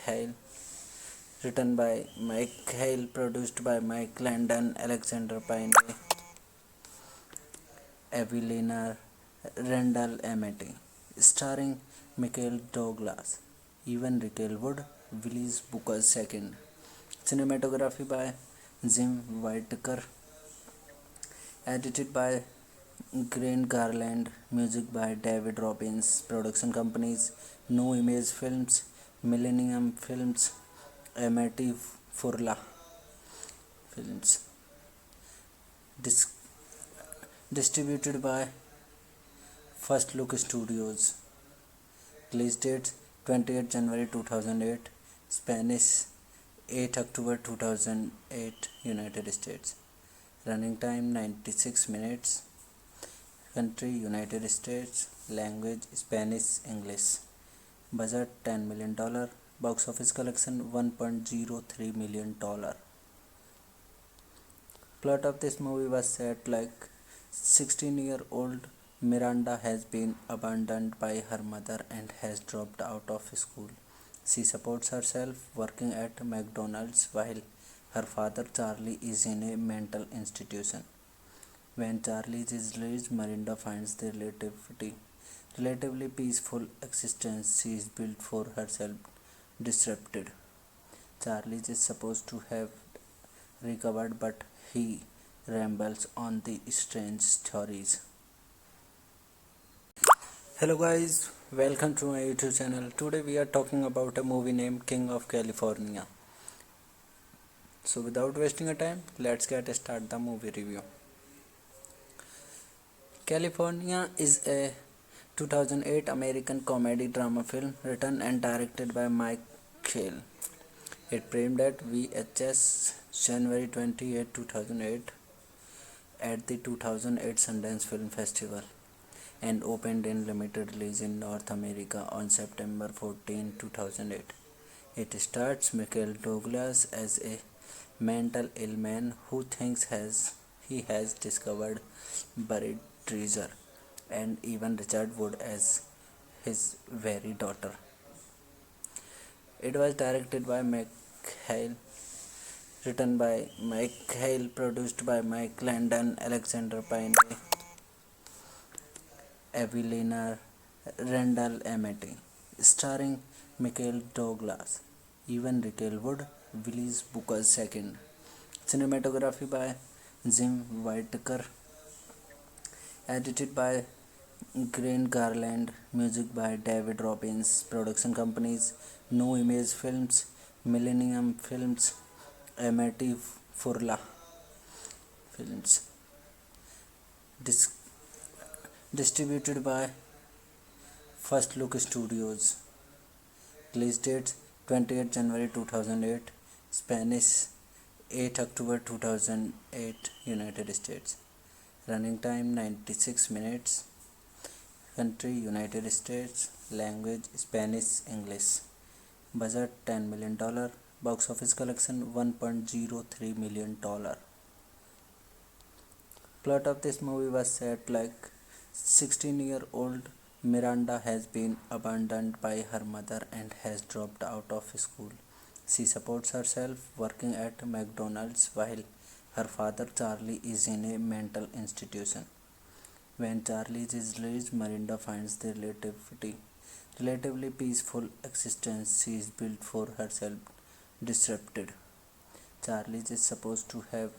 Hale, written by Mike Hale, produced by Mike Landon, Alexander Payne, Evelina Randall Amati, starring Michael Douglas, Evan Rachel Wood, Willis Booker II. Cinematography by Jim Whittaker, edited by Grant Garland, music by David Robbins. Production companies: No Image Films, Millennium Films, Amity Furla Films. Distributed by First Look Studios. Release date 28 January 2008. Spanish 8 October 2008. United States. Running time 96 minutes. Country United States. Language Spanish English. Budget $10 million. Box office collection $1.03 million. Plot of this movie was set like 16-year-old Miranda has been abandoned by her mother and has dropped out of school. She supports herself working at McDonald's while her father Charlie is in a mental institution. When Charlie is released, Miranda finds the relatively peaceful existence she is built for herself disrupted. Charlie is supposed to have recovered, but he rambles on the strange stories. Hello guys, welcome to my YouTube channel. Today we are talking about a movie named King of California. So without wasting a time, let's get start the movie review. California is a 2008 American comedy drama film written and directed by Mike Shale. It premiered at VHS January 28, 2008 at the 2008 Sundance Film Festival and opened in limited release in North America on September 14, 2008. It stars Michael Douglas as a mental ill man who thinks he has discovered buried treasure, and even Richard Wood as his very daughter. It was directed by Mike Hale, written by Mike Hale, produced by Mike Landon, Alexander Payne, Evelina Randall Amity, starring Michael Douglas, Evan Rachel Wood, Willis Booker II. Cinematography by Jim Whittaker. Edited by Grant Garland. Music by David Robbins. Production companies: No Image Films, Millennium Films, Amity Furla Films. Distributed by First Look Studios. Release date 28 January 2008. Spanish 8 October 2008. United States. Running time 96 minutes. Country United States. Language Spanish English. Budget $10 million. Box office collection $1.03 million. Plot of this movie was set like 16-year-old Miranda has been abandoned by her mother and has dropped out of school. She supports herself working at McDonald's while her father Charlie is in a mental institution. When Charlie is released, Miranda finds the relatively peaceful existence she is built for herself disrupted. Charlie is supposed to have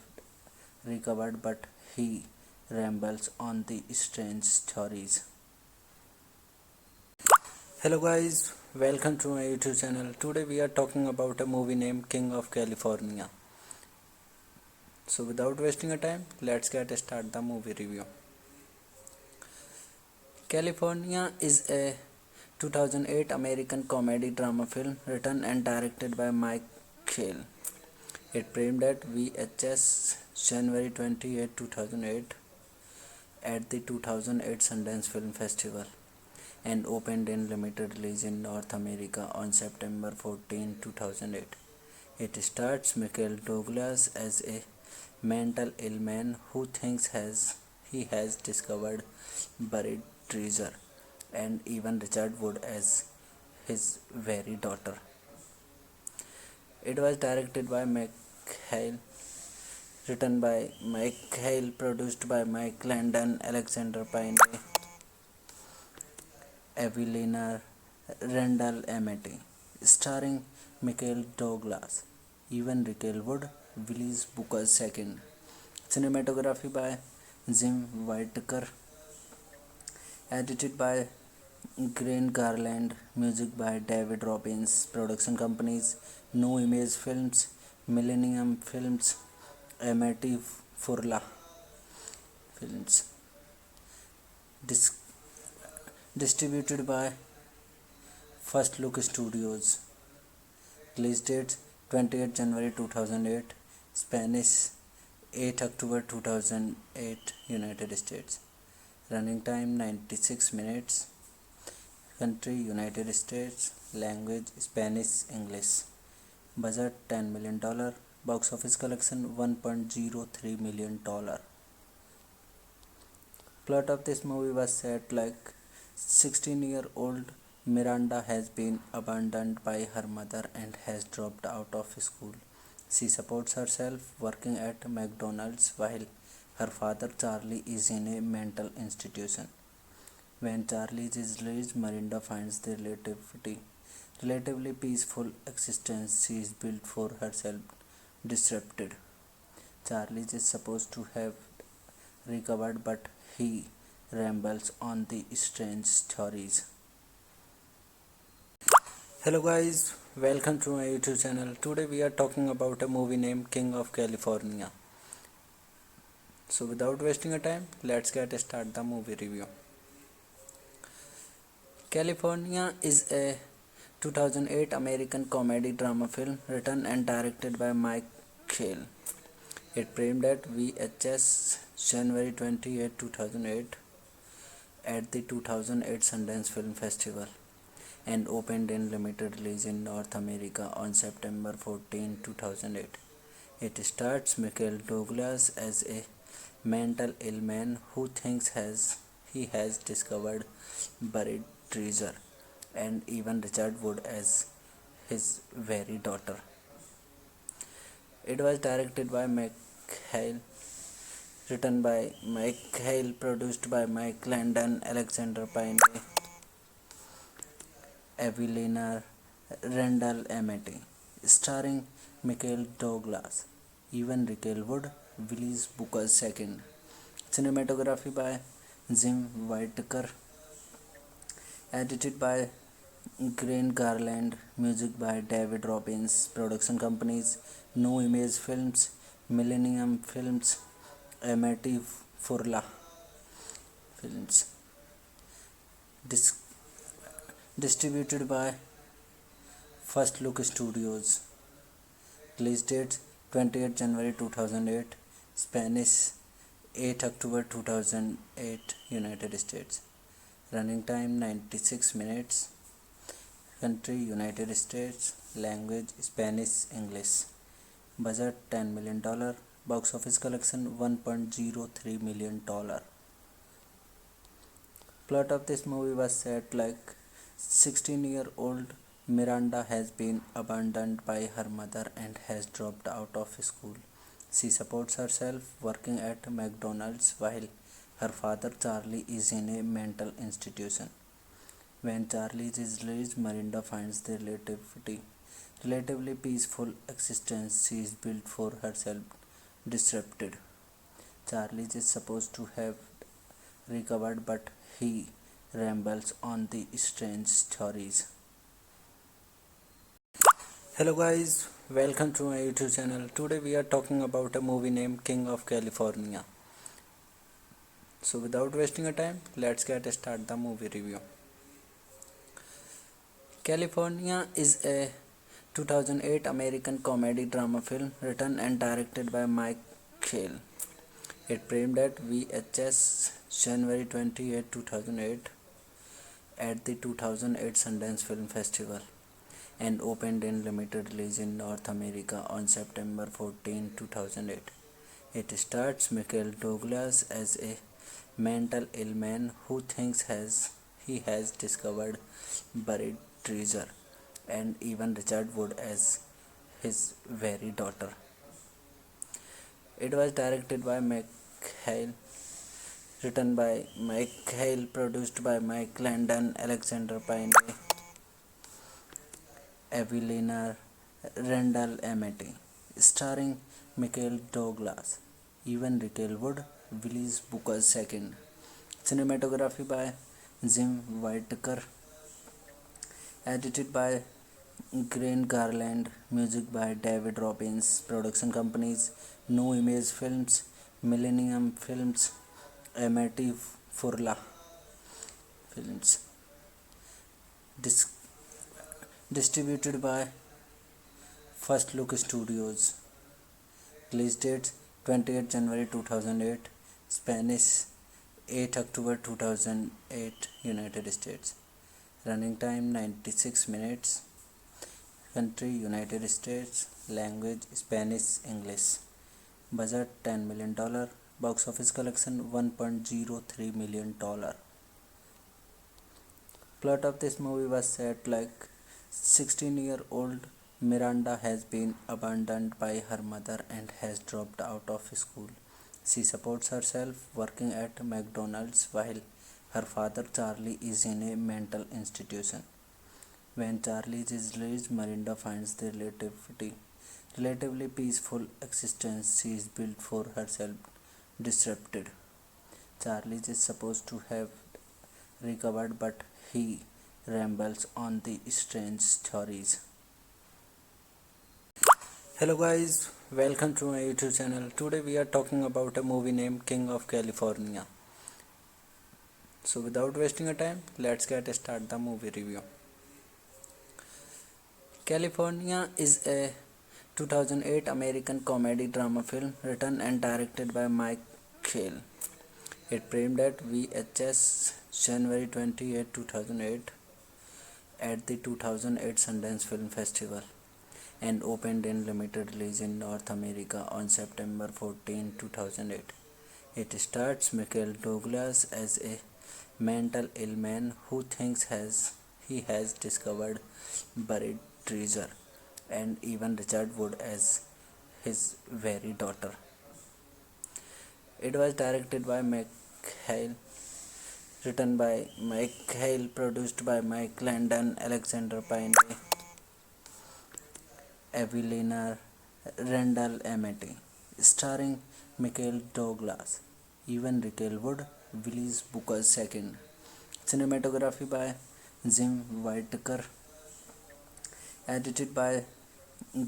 recovered, but he rambles on the strange stories. Hello guys, welcome to my YouTube channel. Today we are talking about a movie named King of California. So without wasting a time, let's get start the movie review. California is a 2008 American comedy drama film written and directed by Mike Shale. It premiered at VHS January 28, 2008 at the 2008 Sundance Film Festival and opened in limited release in North America on September 14, 2008. It stars Michael Douglas as a mental ill man who thinks he has discovered buried treasure, and even Richard Wood as his very daughter. It was directed by Mike Hale, written by Mike Hale, produced by Mike Landon, Alexander Payne, Evelina Randall Amity, starring Michael Douglas, Evan Rachel Wood, Willis Booker II. Cinematography by Jim Whittaker. Edited by Grant Garland. Music by David Robbins. Production companies: No Image Films, Millennium Films, Amity Furla Films. Dis- Distributed by First Look Studios. Release date 28 January 2008. Spanish 8 October 2008. United States. Running time 96 minutes. Country United States. Language Spanish English. Budget $10 million. Box office collection $1.03 million. Plot of this movie was set like 16-year-old Miranda has been abandoned by her mother and has dropped out of school. She supports herself working at McDonald's while her father Charlie is in a mental institution. When Charlie is released, Miranda finds the relatively peaceful existence she is built for herself disrupted. Charlie is supposed to have recovered, but he rambles on the strange stories. Hello guys, welcome to my YouTube channel. Today we are talking about a movie named King of California. So without wasting a time, let's get start the movie review. California is a 2008 American comedy drama film written and directed by Mike Shale. It premiered at VHS January 28, 2008 at the 2008 Sundance Film Festival and opened in limited release in North America on September 14, 2008. It stars Michael Douglas as a mental ill man who thinks he has discovered buried treasure, and even Richard Wood as his very daughter. It was directed by Hale, written by Mike Hale, produced by Mike Landon, Alexander Payne, Evelina Randall Amity, starring Michael Douglas, Evan Rachel Wood, Willis Booker II. Cinematography by Jim Whittaker, edited by Grant Garland, music by David Robbins, production companies No Image Films, Millennium Films, Amity Furla Films. Distributed by First Look Studios. Release date 28 January 2008. Spanish 8 October 2008. United States. Running time 96 minutes. Country United States. Language Spanish English. Budget $10 million. Box office collection $1.03 million. Plot of this movie was set like 16-year-old Miranda has been abandoned by her mother and has dropped out of school. She supports herself working at McDonald's while her father Charlie is in a mental institution. When Charlie is released, Miranda finds the relatively peaceful existence she is built for herself disrupted. Charlie is supposed to have recovered, but he rambles on the strange stories. Hello guys, welcome to my YouTube channel. Today we are talking about a movie named King of California. So without wasting a time, let's get start the movie review. California is a 2008 American comedy drama film written and directed by Mike Shale. It premiered at VHS January 28, 2008 at the 2008 Sundance Film Festival and opened in limited release in North America on September 14, 2008. It stars Michael Douglas as a mental ill man who thinks he has discovered buried treasure, and even Richard Wood as his very daughter. It was directed by Hale, written by Mike Hale, produced by Mike Landon, Alexander Payne, Evelina Randall Amity, starring Michael Douglas, Evan Rachel Wood, Willis Booker II. Cinematography by Jim Whittaker, edited by Grant Garland, music by David Robbins, production companies No Image Films, Millennium Films, Amity Furla Films. Dis- Distributed by First Look Studios. Release date 28 January 2008. Spanish 8 October 2008. United States. Running time 96 minutes. Country United States. Language Spanish English. Budget $10 million. Box office collection $1.03 million. Plot of this movie was set like 16-year-old Miranda has been abandoned by her mother and has dropped out of school. She supports herself working at McDonald's while her father Charlie is in a mental institution. When Charlie is released, Miranda finds the relatively peaceful existence she is built for herself disrupted. Charlie is supposed to have recovered, but he rambles on the strange theories. Hello guys, welcome to my YouTube channel. Today we are talking about a movie named King of California. So without wasting a time, let's get start the movie review. California is a 2008 American comedy drama film written and directed by Mike Hale. It premiered at VHS January 28, 2008 at the 2008 Sundance Film Festival and opened in limited release in North America on September 14, 2008. It stars Michael Douglas as a mental ill man who thinks he has discovered buried treasure, and even Richard Wood as his very daughter. It was directed by Mike Hale, written by Mike Hale, produced by Mike Landon, Alexander Payne, Evelina Randall Amity, starring Michael Douglas, Evan Rachel Wood, Willis Booker II. Cinematography by Jim Whittaker. Edited by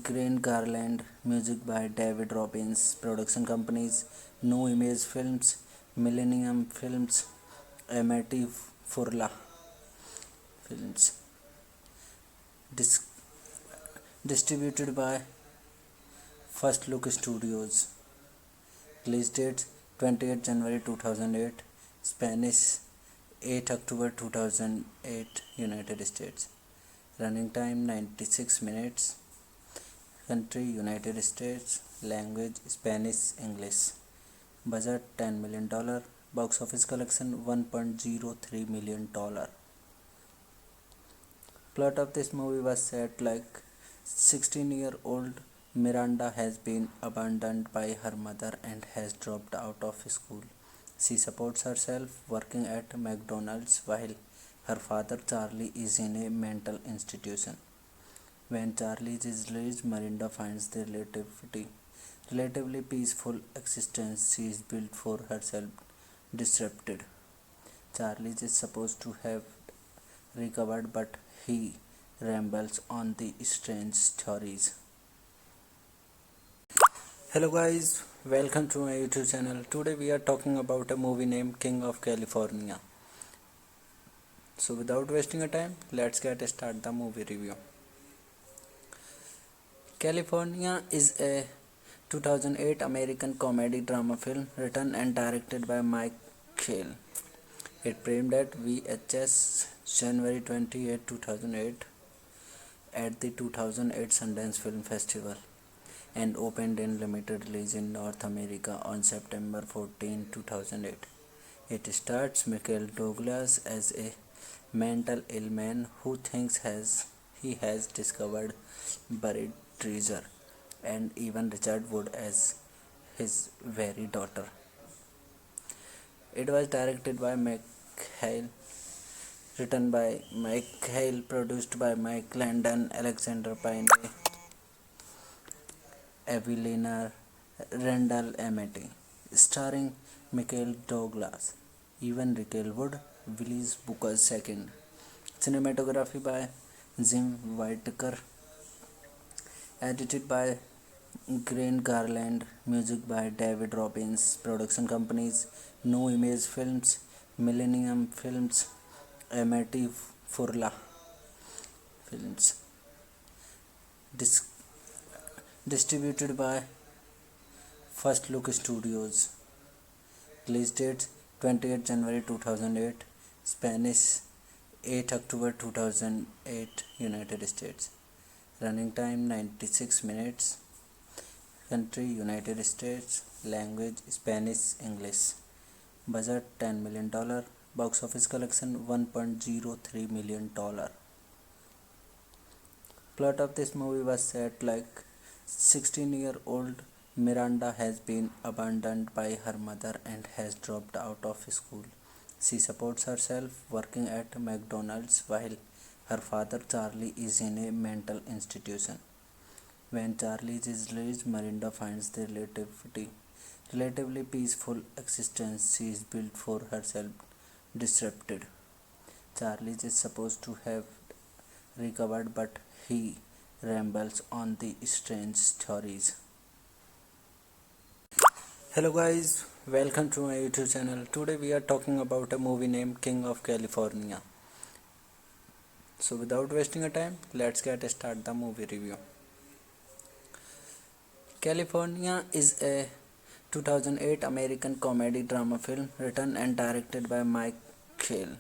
Grant Garland. Music by David Robbins. Production companies: No Image Films, Millennium Films, Amity Furla Films. Distributed by First Look Studios. Release date 28 January 2008. Spanish 8 October 2008. United States. Running time 96 minutes. Country United States. Language Spanish English. Budget $10 million. Box office collection $1.03 million. Plot of this movie was set like 16-year-old Miranda has been abandoned by her mother and has dropped out of school. She supports herself working at McDonald's while her father Charlie is in a mental institution. When Charlie is released, Miranda finds the relatively peaceful existence she is built for herself disrupted. Charlie is supposed to have recovered, but he rambles on the strange theories. Hello guys, welcome to my YouTube channel. Today we are talking about a movie named King of California. So without wasting a time, let's get start the movie review. California is a 2008 American comedy drama film written and directed by Mike Hale. It premiered at VHS January 28, 2008 at the 2008 Sundance Film Festival and opened in limited release in North America on September 14, 2008. It stars Michael Douglas as a mental ill man who thinks he has discovered buried treasure, and even Richard Wood as his very daughter. It was directed by Mike Hale, written by Mike Hale, produced by Mike Landon, Alexander Payne, Evelina Randall Amity, starring Michael Douglas, Evan Rachel Wood, Willis Booker II. Cinematography by Jim Whittaker. Edited by Grant Garland. Music by David Robbins. Production companies: No Image Films, Millennium Films, Amity Furla Films. Dis- Distributed by First Look Studios. Release date 28 January 2008. Spanish 8 October 2008. United States. Running time 96 minutes. Country United States. Language Spanish English. Budget $10 million. Box office collection $1.03 million. Plot of this movie was set like 16-year-old Miranda has been abandoned by her mother and has dropped out of school. She supports herself working at McDonald's while her father Charlie is in a mental institution. When Charlie is released, Miranda finds the relatively peaceful existence she is built for herself disrupted. Charlie is supposed to have recovered, but he rambles on the strange stories. Hello guys, welcome to my YouTube channel. Today we are talking about a movie named King of California. So without wasting a time, let's get start the movie review. California is a 2008 American comedy drama film written and directed by Mike Shale.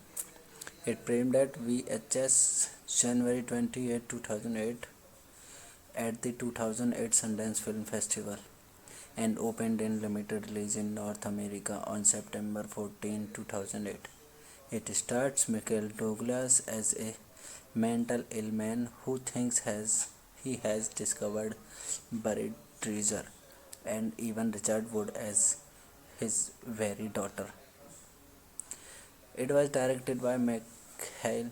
It premiered at VHS January 28, 2008 at the 2008 Sundance Film Festival and opened in limited release in North America on September 14, 2008. It stars Michael Douglas as a mental ill man who thinks he has discovered buried treasure, and even Richard Wood as his very daughter. It was directed by Hale,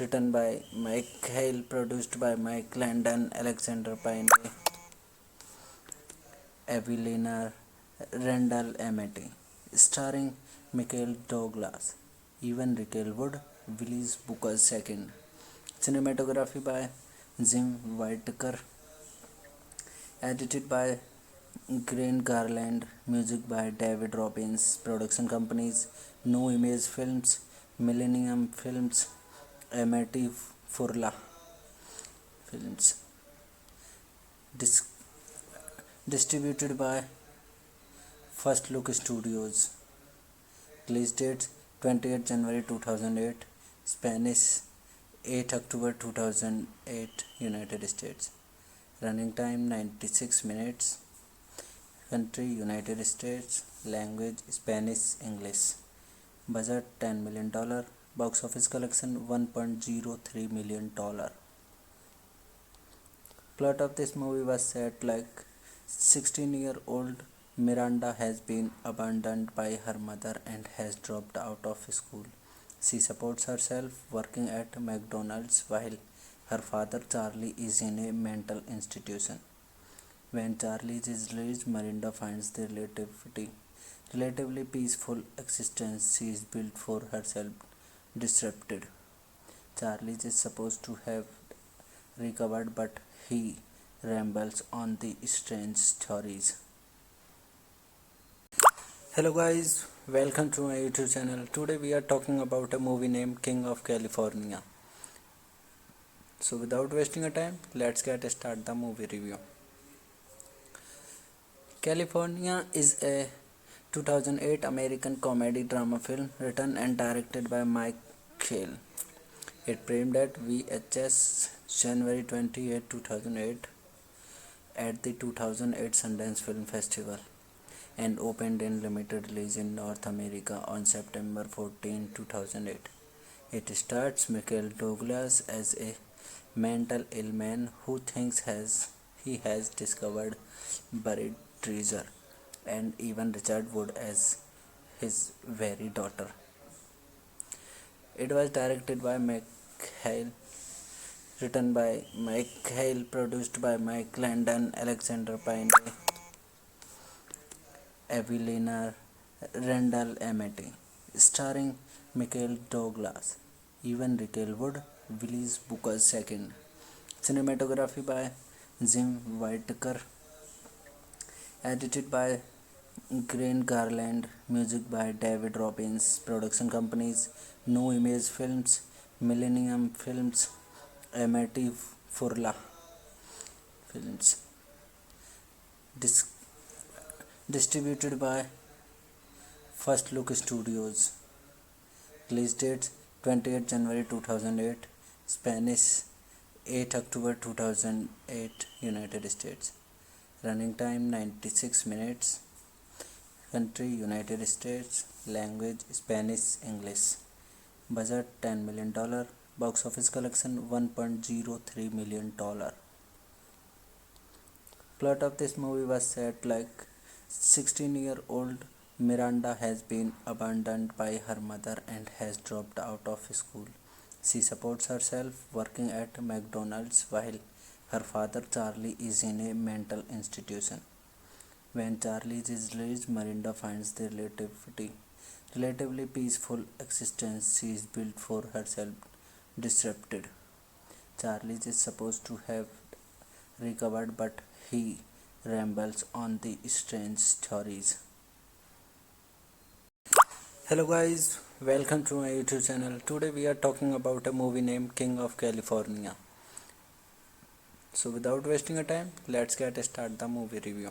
written by Mike Hale, produced by Mike Landon, Alexander Payne, Evelina Randall Amity, starring Michael Douglas, Evan Rachel Wood, Willis Booker II. Cinematography by Jim Whittaker, edited by Grant Garland, music by David Robbins, production companies No Image Films, Millennium Films, Amity Furla Films. Distributed by First Look Studios. Release date 28 January 2008. Spanish 8 October 2008. United States. Running time 96 minutes. Country United States. Language Spanish English. Budget $10 million. Box office collection $1.03 million. Plot of this movie was set like 16-year-old Miranda has been abandoned by her mother and has dropped out of school. She supports herself working at McDonald's while her father Charlie is in a mental institution. When Charlie is released, Miranda finds the relatively peaceful existence she is built for herself disrupted. Charlie is supposed to have recovered, but he rambles on the strange stories. Hello guys, welcome to my YouTube channel. Today we are talking about a movie named King of California. So without wasting a time, let's get start the movie review. California is a 2008 American comedy drama film written and directed by Mike Shale. It premiered at VHS January 28, 2008 at the 2008 Sundance Film Festival and opened in limited release in North America on September 14, 2008. It stars Michael Douglas as a mental ill man who thinks he has discovered buried treasure, and even Richard Wood as his very daughter. It was directed by Mike Hale, written by Mike Hale, produced by Mike Landon, Alexander Payne, Evelina Randall Amity, starring Michael Douglas, Evan Rachel Wood, Willis Booker II. Cinematography by Jim Whittaker, edited by Green Garland, music by David Robbins, production companies No Image Films, Millennium Films, Amity Furla Films. Dis- Distributed by First Look Studios. Release dates 28 January 2008, Spanish 8 October 2008, United States. Running time 96 minutes. Country United States. Language Spanish, English. Budget $10 million. Box office collection $1.03 million. Plot of this movie was set like 16-year-old Miranda has been abandoned by her mother and has dropped out of school. She supports herself working at McDonald's while her father Charlie is in a mental institution. When Charlie is released, Miranda finds the relatively peaceful existence she is built for herself disrupted. Charlie is supposed to have recovered, but he rambles on the strange theories. Hello guys, welcome to my YouTube channel. Today we are talking about a movie named King of California. So without wasting a time, let's get start the movie review.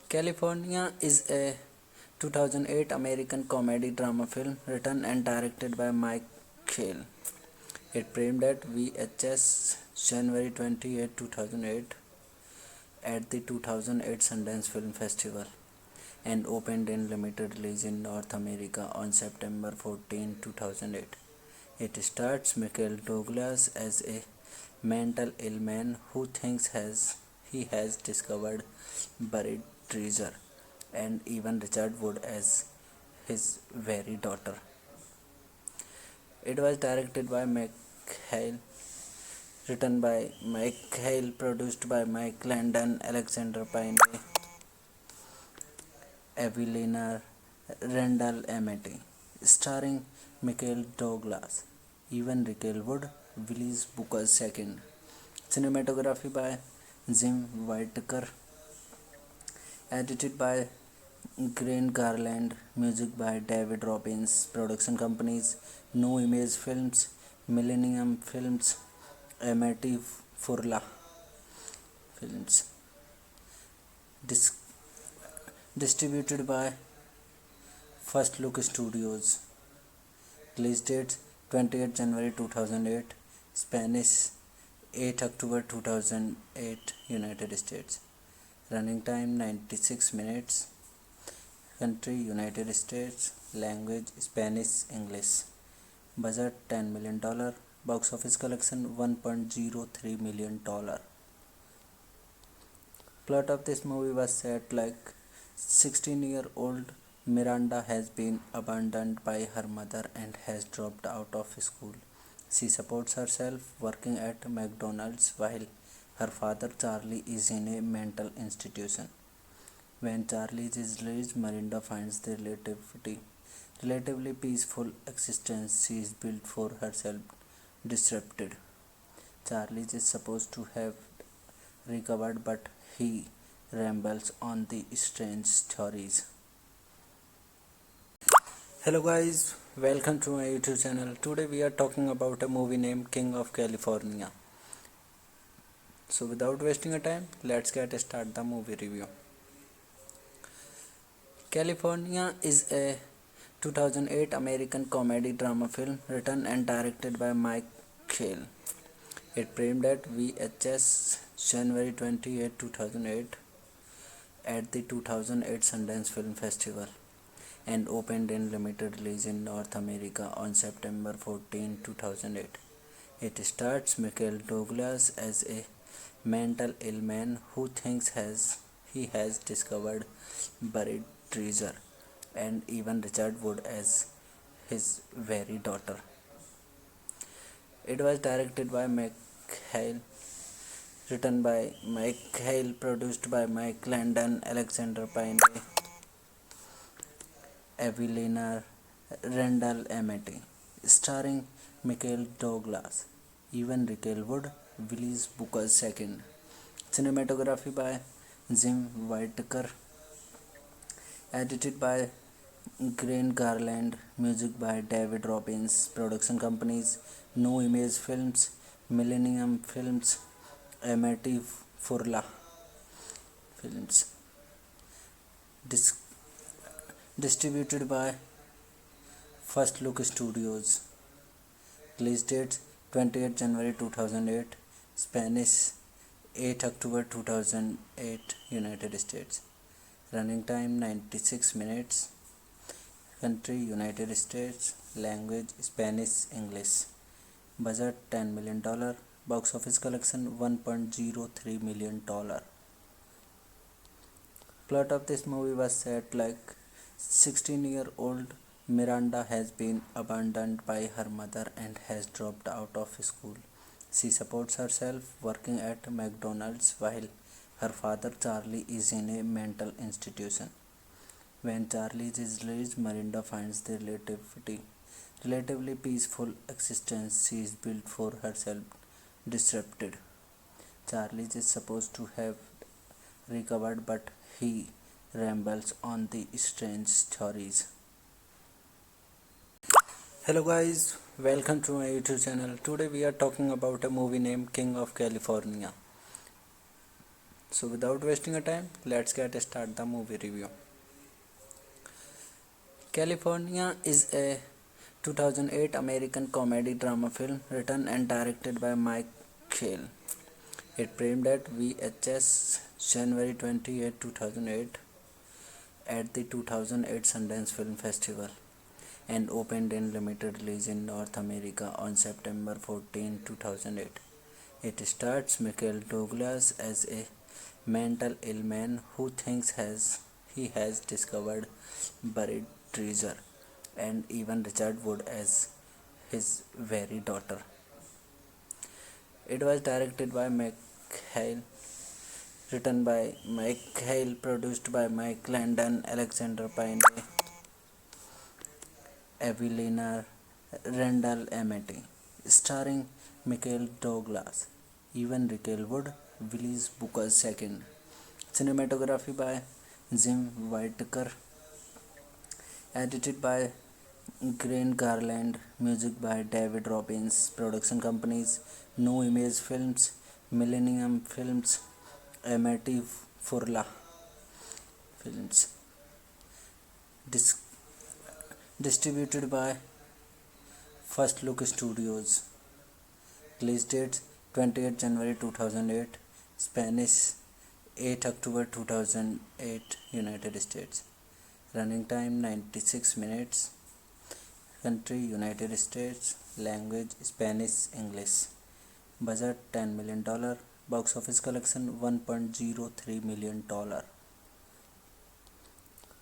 California is a 2008 American comedy drama film written and directed by Mike Hale. It premiered at VHS January 28, 2008 at the 2008 Sundance Film Festival and opened in limited release in North America on September 14, 2008. It stars Michael Douglas as a mental ill man who thinks he has discovered buried treasure, and even Richard Wood as his very daughter. It was directed by Mike Hale, written by Mike Hale, produced by Mike Landon, Alexander Payne, Evelina Randall Amity, starring Michael Douglas, Evan Rachel Wood, Willis Booker II. Cinematography by Jim Whittaker, edited by Green Garland, music by David Robbins, production companies No Image Films, Millennium Films, Amity Furla Films. Distributed by First Look Studios. Release dates 28 January 2008, Spanish 8 October 2008, United States. Running time 96 minutes. Country United States. Language Spanish, English. Budget $10 million. Box office collection $1.03 million. Plot of this movie was set like 16-year-old Miranda has been abandoned by her mother and has dropped out of school. She supports herself working at McDonald's while her father Charlie is in a mental institution. When Charlie is released, Miranda finds the relatively peaceful existence she is built for herself disrupted. Charlie is supposed to have recovered, but he rambles on the strange theories. Hello guys, welcome to my YouTube channel. Today we are talking about a movie named King of California. So without wasting a time, let's get start the movie review. California is a 2008 American comedy drama film written and directed by Mike Hale. It premiered at VHS January 28, 2008 at the 2008 Sundance Film Festival and opened in limited release in North America on September 14, 2008. It stars Michael Douglas as a mental ill man who thinks he has discovered buried treasure, and even Richard Wood as his very daughter. It was directed by Mike Hale, written by Mike Hale, produced by Mike Landon, Alexander Payne, Evelina Randall Amity, starring Michael Douglas, Evan Rachel Wood, Willis Booker II. Cinematography by Jim Whittaker. Edited by Grant Garland. Music by David Robbins. Production companies: No Image Films, Millennium Films, Amity Furla Films. Dis- Distributed by First Look Studios. Release date 28 January 2008. Spanish 8 October 2008. United States. Running time 96 minutes. Country United States. Language Spanish English. Budget $10 million. Box office collection $1.03 million. Plot of this movie was set like 16-year-old Miranda has been abandoned by her mother and has dropped out of school. She supports herself working at McDonald's while her father Charlie is in a mental institution. When Charlie is released, Miranda finds the relatively peaceful existence she is built for herself disrupted. Charlie is supposed to have recovered, but he rambles on the strange stories. Hello guys, welcome to my YouTube channel. Today we are talking about a movie named King of California. So without wasting a time, let's get start the movie review. California is a 2008 American comedy drama film written and directed by Mike Shale. It premiered at VHS January 28, 2008 at the 2008 Sundance Film Festival and opened in limited release in North America on September 14, 2008. It stars Michael Douglas as a mental ill man who thinks he has discovered buried treasure, and even Richard Wood as his very daughter. It was directed by Mike Hale, written by Mike Hale, produced by Mike Landon, Alexander Payne, Evelina Randall Amity, starring Michael Douglas, Evan Rachel Wood, Willis Booker II. Cinematography by Jim Whittaker. Edited by Grant Garland. Music by David Robbins. Production companies: No Image Films, Millennium Films, Amity Furla Films. Distributed by First Look Studios. Release date 28 January 2008. Spanish 8 October 2008. United States. Running time 96 minutes. Country United States. Language Spanish English. Budget $10 million. Box office collection $1.03 million.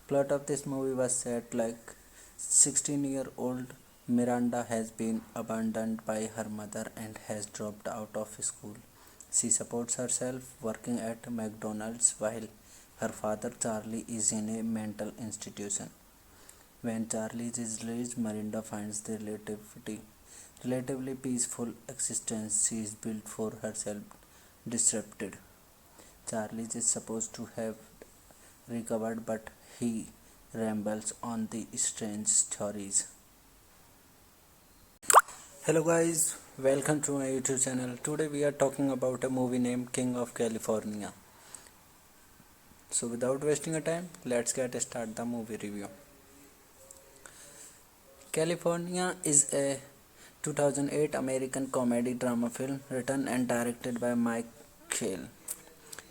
Plot of this movie was set like 16-year-old Miranda has been abandoned by her mother and has dropped out of school. She supports herself working at McDonald's while her father Charlie is in a mental institution. When Charlie is released, Miranda finds the relatively peaceful existence she is built for herself disrupted. Charlie is supposed to have recovered, but he rambles on the strange stories. Hello guys, welcome to my YouTube channel. Today we are talking about a movie named King of California. So without wasting a time, let's get start the movie review. California is a 2008 American comedy drama film written and directed by Mike Shale.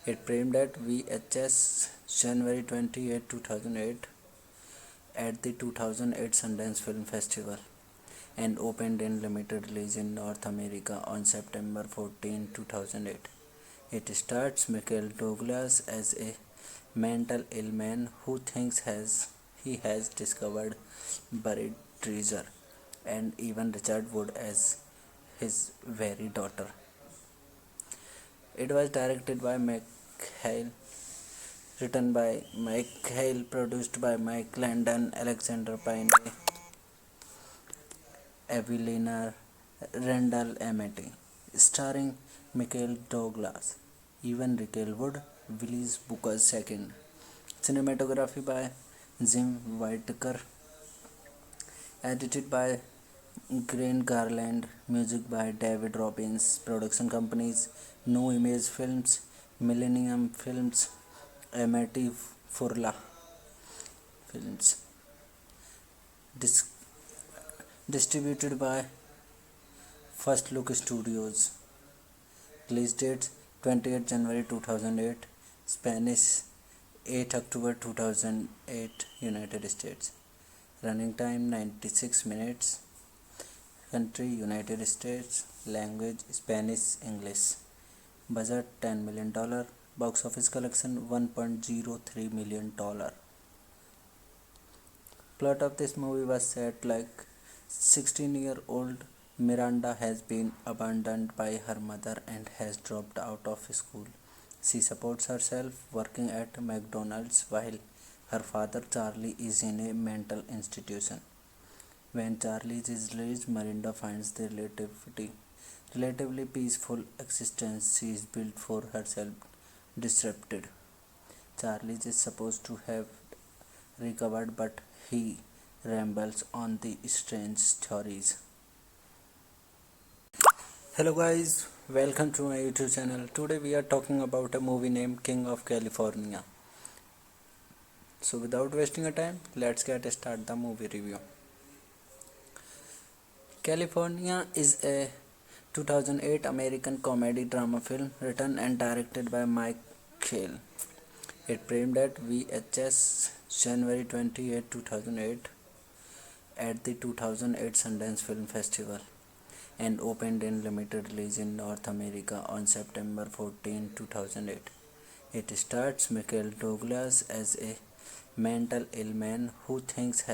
It premiered at VHS January 28, 2008 at the 2008 Sundance Film Festival and opened in limited release in North America on September 14, 2008. It stars Michael Douglas as a mental ill man who thinks he has discovered buried treasure, and even Richard Wood as his very daughter. It was directed by Mike Hale, written by Mike Hale, produced by Mike Landon, Alexander Payne, Evelina Randall Amity, starring Michael Douglas, Evan Rachel Wood, Willis Booker II. Cinematography by Jim Whittaker. Edited by Grant Garland. Music by David Robbins. Production companies: No Image Films, Millennium Films, Amity Furla Films. Dis- Distributed by First Look Studios. Release date 28 January 2008. Spanish 8 October 2008. United States. Running time 96 minutes. Country United States. Language Spanish English. Budget $10 million. Box office collection $1.03 million. Plot of this movie was set like 16-year-old Miranda has been abandoned by her mother and has dropped out of school. She supports herself working at McDonald's while her father Charlie is in a mental institution. When Charlie is released, Miranda finds the relatively peaceful existence she is built for herself disrupted. Charlie is supposed to have recovered, but he rambles on the strange theories. Hello guys, welcome to my YouTube channel. Today we are talking about a movie named King of California. So without wasting a time, let's get start the movie review. California is a 2008 American comedy drama film written and directed by Mike Schell. It premiered at VHS January 28, 2008 at the 2008 Sundance Film Festival and opened in limited release in North America on September 14, 2008. It stars Michael Douglas as a mental ill man who thinks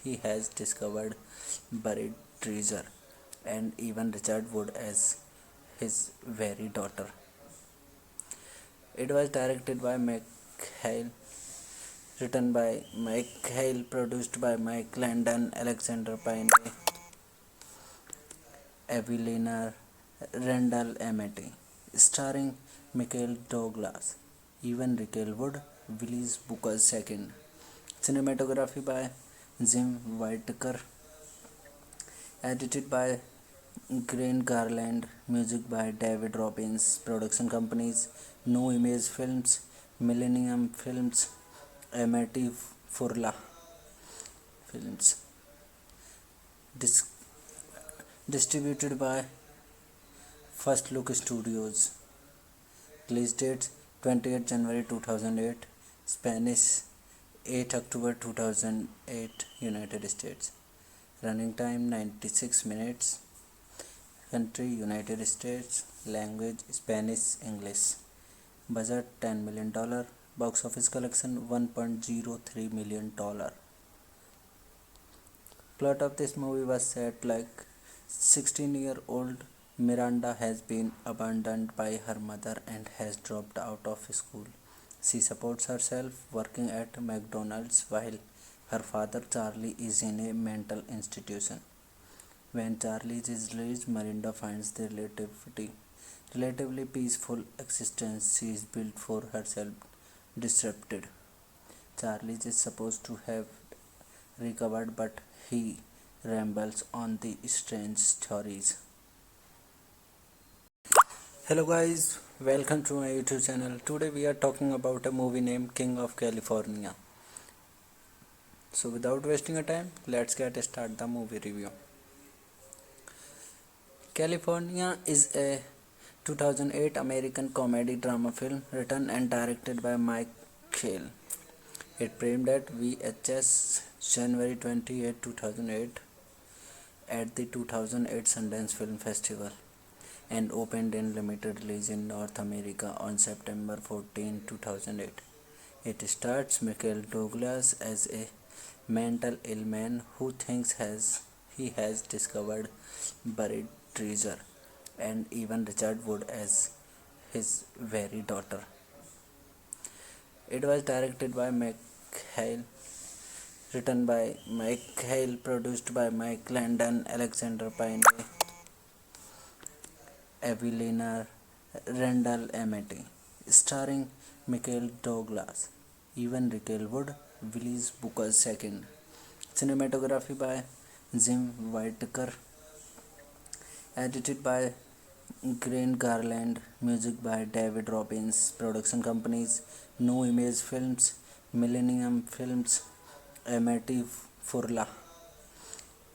he has discovered buried treasure, and even Richard Wood as his very daughter. It was directed by Hale, written by Mike Hale, produced by Mike Landon, Alexander Payne, Evelina Randall Amity, starring Michael Douglas, Evan Rachel Wood, Willis Booker II. Cinematography by Jim Whittaker. Edited by Grant Garland. Music by David Robbins. Production companies: No Image Films, Millennium Films, Amity Furla Films. Distributed by First Look Studios. Release date 28 January 2008. Spanish 8 October 2008. United States. Running time 96 minutes. Country United States. Language Spanish English. Budget $10 million. Box office collection $1.03 million. Plot of this movie was set like 16-year-old Miranda has been abandoned by her mother and has dropped out of school. She supports herself working at McDonald's while her father Charlie is in a mental institution. When Charlie is released, Miranda finds the relatively peaceful existence she is built for herself disrupted. Charlie is supposed to have recovered, but he rambles on the strange theories. Hello guys, welcome to my YouTube channel. Today we are talking about a movie named King of California. So without wasting a time, let's get start the movie review. California is a 2008 American comedy drama film written and directed by Mike Schell. It premiered at VHS January 28, 2008 at the 2008 Sundance Film Festival and opened in limited release in North America on September 14, 2008. It stars Michael Douglas as a mental ill man who thinks he has discovered buried treasure, and even Richard Wood as his very daughter. It was directed by Mike Hale, written by Mike Hale, produced by Mike Landon, Alexander Payne, Evelina Randall Amity, starring Michael Douglas, Evan Rachel Wood, Willis Booker II. Cinematography by Jim Whittaker, edited by Grant Garland, music by David Robbins, production companies No Image Films, Millennium Films, Amity Furla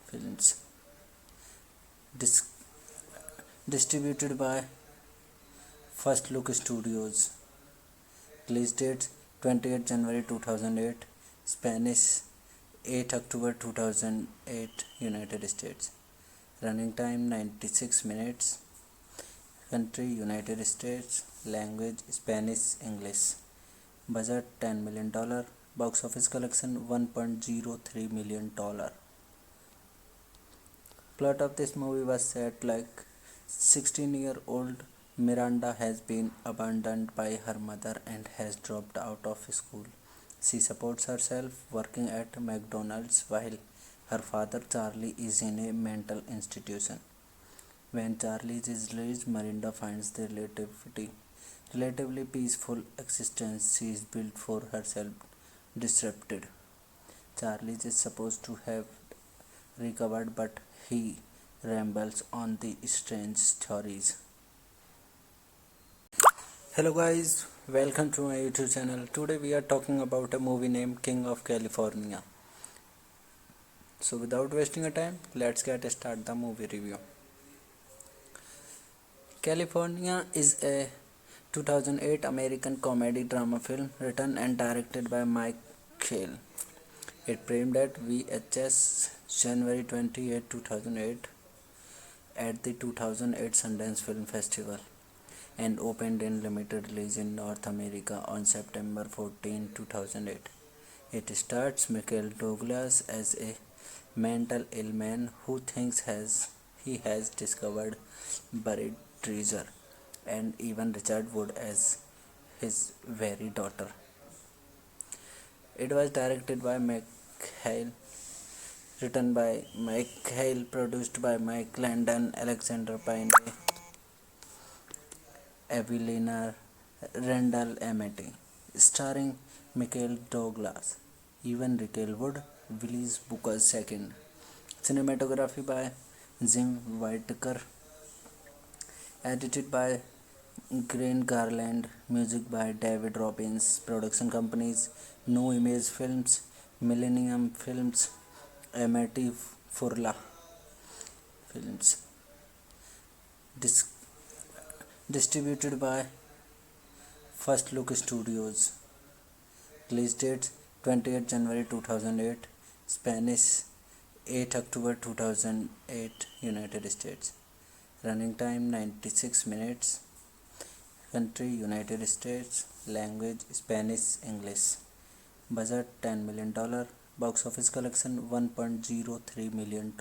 Films, Dis- distributed by First Look Studios. Release date 28 January 2008, Spanish 8 October 2008, United States. Running time 96 minutes. Country United States. Language Spanish English. Budget $10 million. Box office collection $1.03 million. Plot of this movie was set like 16-year-old Miranda has been abandoned by her mother and has dropped out of school. She supports herself working at McDonald's while her father Charlie is in a mental institution. When Charlie is released, Miranda finds the relatively peaceful existence she is built for herself disrupted. Charlie is supposed to have recovered, but he rambles on the strange theories. Hello guys, welcome to my YouTube channel. Today we are talking about a movie named King of California. So without wasting a time, let's get start the movie review. California is a 2008 American comedy drama film written and directed by Mike Shale. It premiered at VHS January 28, 2008 at the 2008 Sundance Film Festival and opened in limited release in North America on September 14, 2008. It stars Michael Douglas as a mental ill man who thinks he has discovered buried treasure, and even Richard Wood as his very daughter. It was directed by Mike Hale, written by Mike Hale, produced by Mike Landon, Alexander Payne, Evelina Randall Amity, starring Michael Douglas, Evan Rachel Wood, Willis Booker II. Cinematography by Jim Whittaker, edited by Grant Garland, music by David Robbins, production companies No Image Films, Millennium Films, Amity Furla Films. Distributed by First Look Studios. Release date 28 January 2008, Spanish 8 October 2008, United States. Running time 96 minutes. Country United States. Language Spanish English. Budget $10 million. Box office collection $1.03 million.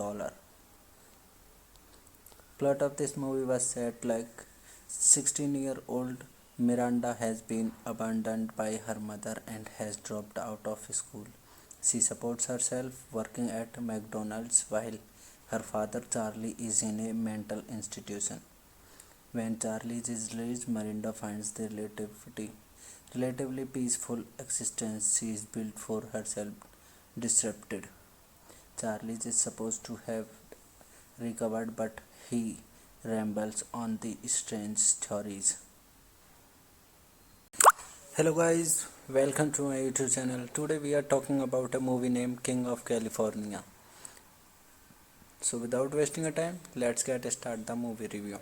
Plot of this movie was set like 16-year-old Miranda has been abandoned by her mother and has dropped out of school. She supports herself working at McDonald's while her father Charlie is in a mental institution. When Charlie is released, Miranda finds the relatively peaceful existence she is built for herself disrupted. Charlie is supposed to have recovered, but he rambles on the strange theories. Hello guys, welcome to my YouTube channel. Today we are talking about a movie named King of California. So without wasting a time, let's get start the movie review.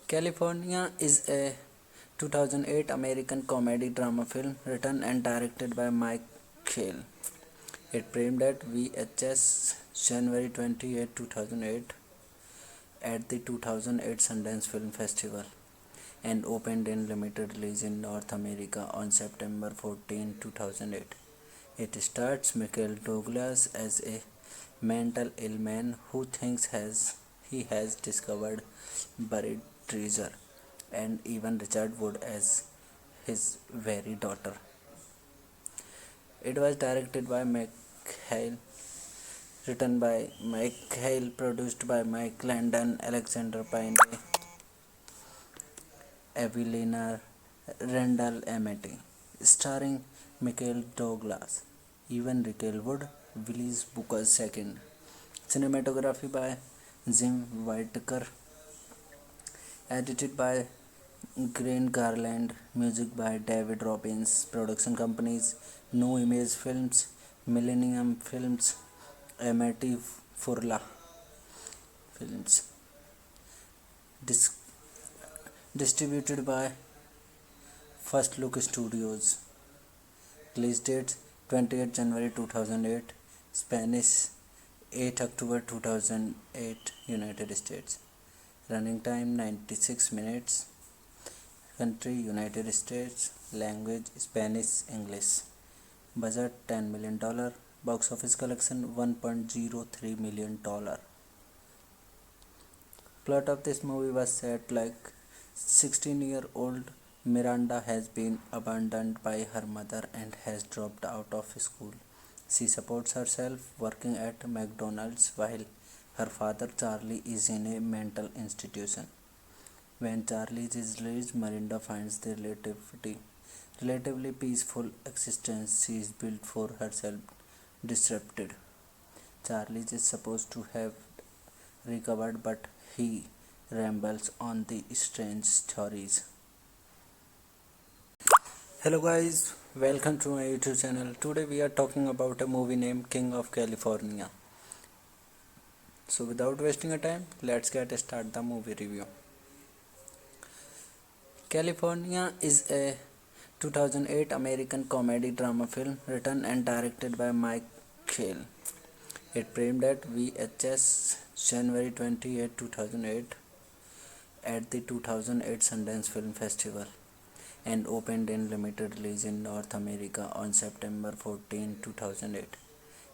California is a 2008 American comedy drama film written and directed by Mike Shale. It premiered at VHS January 28, 2008 at the 2008 Sundance Film Festival and opened in limited release in North America on September 14, 2008. It stars Michael Douglas as a mental ill man who thinks he has discovered buried treasure, and even Richard Wood as his very daughter. It was directed by Mike Hale, written by Mike Hale, produced by Mike Landon, Alexander Payne, Evelina Randall Amity, starring Michael Douglas, Evan Rachel Wood, Willis Booker II. Cinematography by Jim Whittaker, edited by Grant Garland, music by David Robbins, production companies No Image Films, Millennium Films, Amity Furla Films. Dis- Distributed by First Look Studios. Release date 28 January 2008, Spanish 8 October 2008, United States. Running time 96 minutes. Country United States. Language Spanish, English. Budget $10 million. Box office collection $1.03 million. Plot of this movie was set like 16-year-old Miranda has been abandoned by her mother and has dropped out of school. She supports herself working at McDonald's while her father Charlie is in a mental institution. When Charlie is released, Miranda finds the relatively peaceful existence she is built for herself disrupted. Charlie is supposed to have recovered, but he rambles on the strange stories. Hello guys, welcome to my YouTube channel. Today we are talking about a movie named King of California. So without wasting a time, let's get start the movie review. California is a 2008 American comedy drama film written and directed by Mike Shale. It premiered at VHS January 28, 2008 at the 2008 Sundance Film Festival and opened in limited release in North America on September 14, 2008.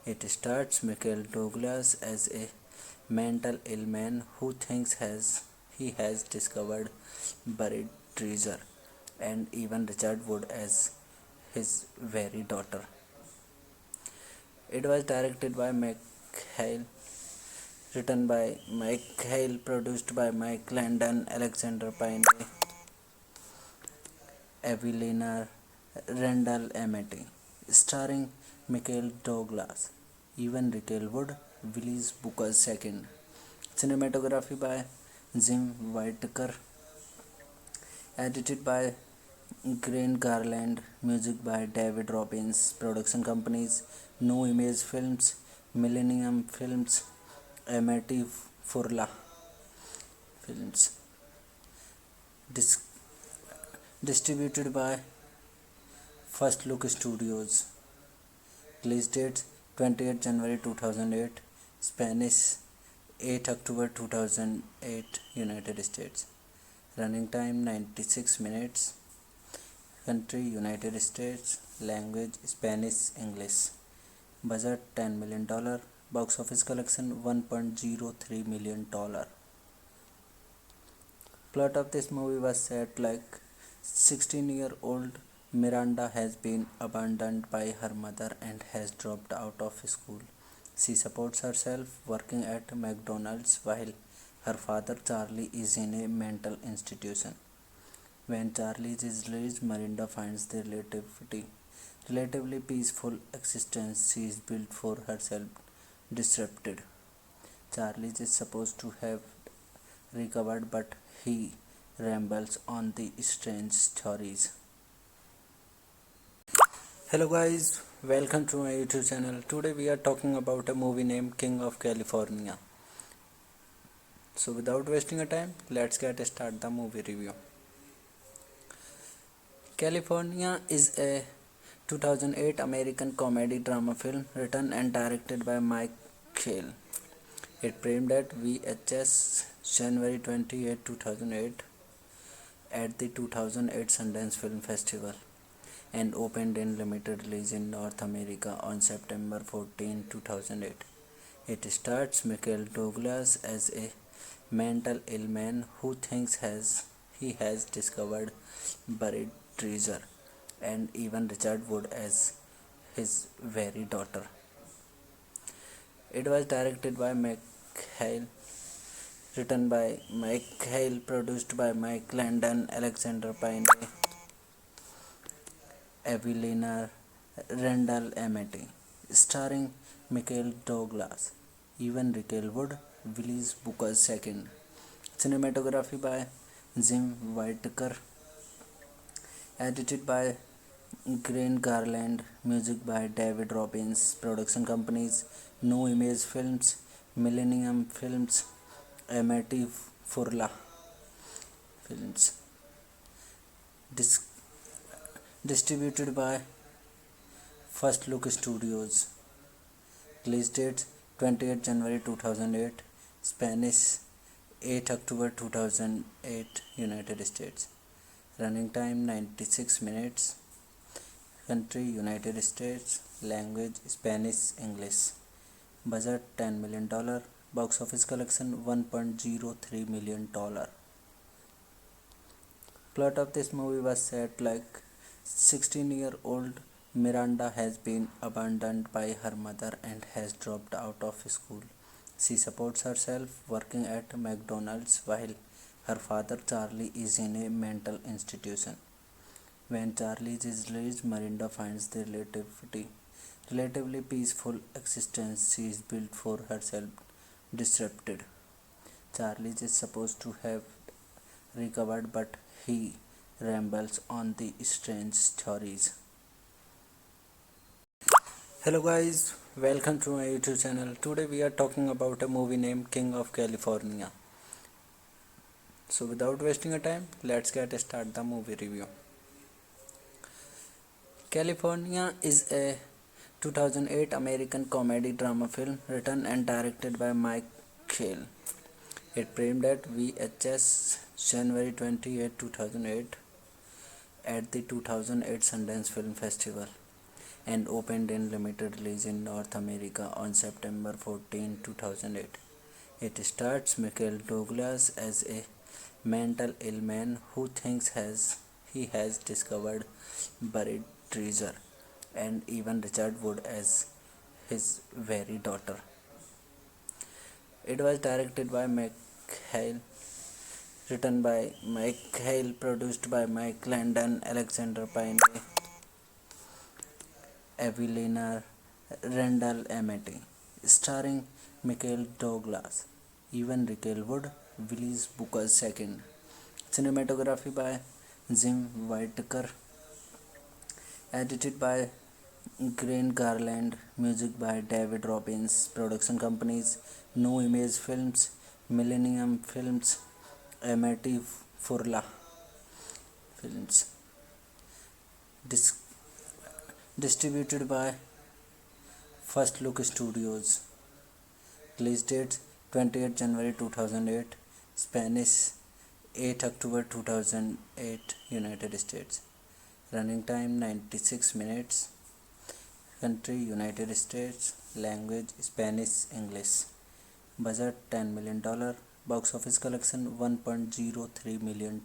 It stars Michael Douglas as a mental ill man who thinks he has discovered buried treasure, and even Richard Wood as his very daughter. It was directed by Hale, written by Mike Hale, produced by Mike Landon, Alexander Payne, Evelina Randall Amity, starring Michael Douglas, Evan Rachel Wood, Willis Booker II. Cinematography by Jim Whittaker, edited by Grant Garland, music by David Robbins, production companies No Image Films, Millennium Films, Amity Furla Films. Distributed by First Look Studios. Release date 28 January 2008, Spanish 8 October 2008, United States. Running time 96 minutes. Country United States. Language Spanish, English. Budget $10 million. Box office collection $1.03 million. Plot of this movie was set like 16-year-old Miranda has been abandoned by her mother and has dropped out of school. She supports herself working at McDonald's while her father Charlie is in a mental institution. When Charlie is released, Miranda finds the relatively peaceful existence she is built for herself disrupted. Charlie is supposed to have recovered, but he rambles on the strange stories. Hello guys, welcome to my YouTube channel. Today we are talking about a movie named King of California. So without wasting a time, let's get start the movie review. California is a 2008 American comedy drama film written and directed by Mike Shale. It premiered at VHS January 28, 2008 at the 2008 Sundance Film Festival and opened in limited release in North America on September 14, 2008. It stars Michael Douglas as a mental ill man who thinks he has discovered buried treasure, and even Richard Wood as his very daughter. It was directed by Hale, written by Mike Hale, produced by Mike Landon, Alexander Payne, Evelina Randall Amity, starring Michael Douglas, Evan Rachel Wood, Willis Booker II. Cinematography by Jim Whittaker, edited by Grant Garland, music by David Robbins, production companies No Image Films, Millennium Films, Amity Furla Films. Dis- Distributed by First Look Studios. Release date 28 January 2008, Spanish 8 October 2008, United States. Running time 96 minutes. Country United States. Language Spanish, English. Budget $10 million. Box office collection $1.03 million. Plot of this movie was set like 16-year-old Miranda has been abandoned by her mother and has dropped out of school. She supports herself working at McDonald's while her father Charlie is in a mental institution. When Charlie is released, Miranda finds the relatively peaceful existence she is built for herself disrupted. Charlie is supposed to have recovered, but he rambles on the strange theories. Hello guys, welcome to my YouTube channel. Today we are talking about a movie named King of California. So without wasting a time, let's get start the movie review. California is a 2008 American comedy drama film written and directed by Mike Hale. It premiered at VHS January 28, 2008 at the 2008 Sundance Film Festival and opened in limited release in North America on September 14, 2008. It stars Michael Douglas as a mental ill man who thinks he has discovered buried treasure, and even Richard Wood as his very daughter. It was directed by Mike Hale, written by Mike Hale, produced by Mike Landon, Alexander Payne, Evelina Randall Amity, starring Michael Douglas, Evan Rachel Wood, Willis Booker II. Cinematography by Jim Whittaker, edited by Grant Garland, music by David Robbins, production companies No Image Films, Millennium Films, Amity Furla Films. Distributed by First Look Studios. Release date 28 January 2008, Spanish 8 October 2008, United States. Running time 96 minutes. Country United States. Language Spanish, English. Budget $10 million. Box office collection $1.03 million.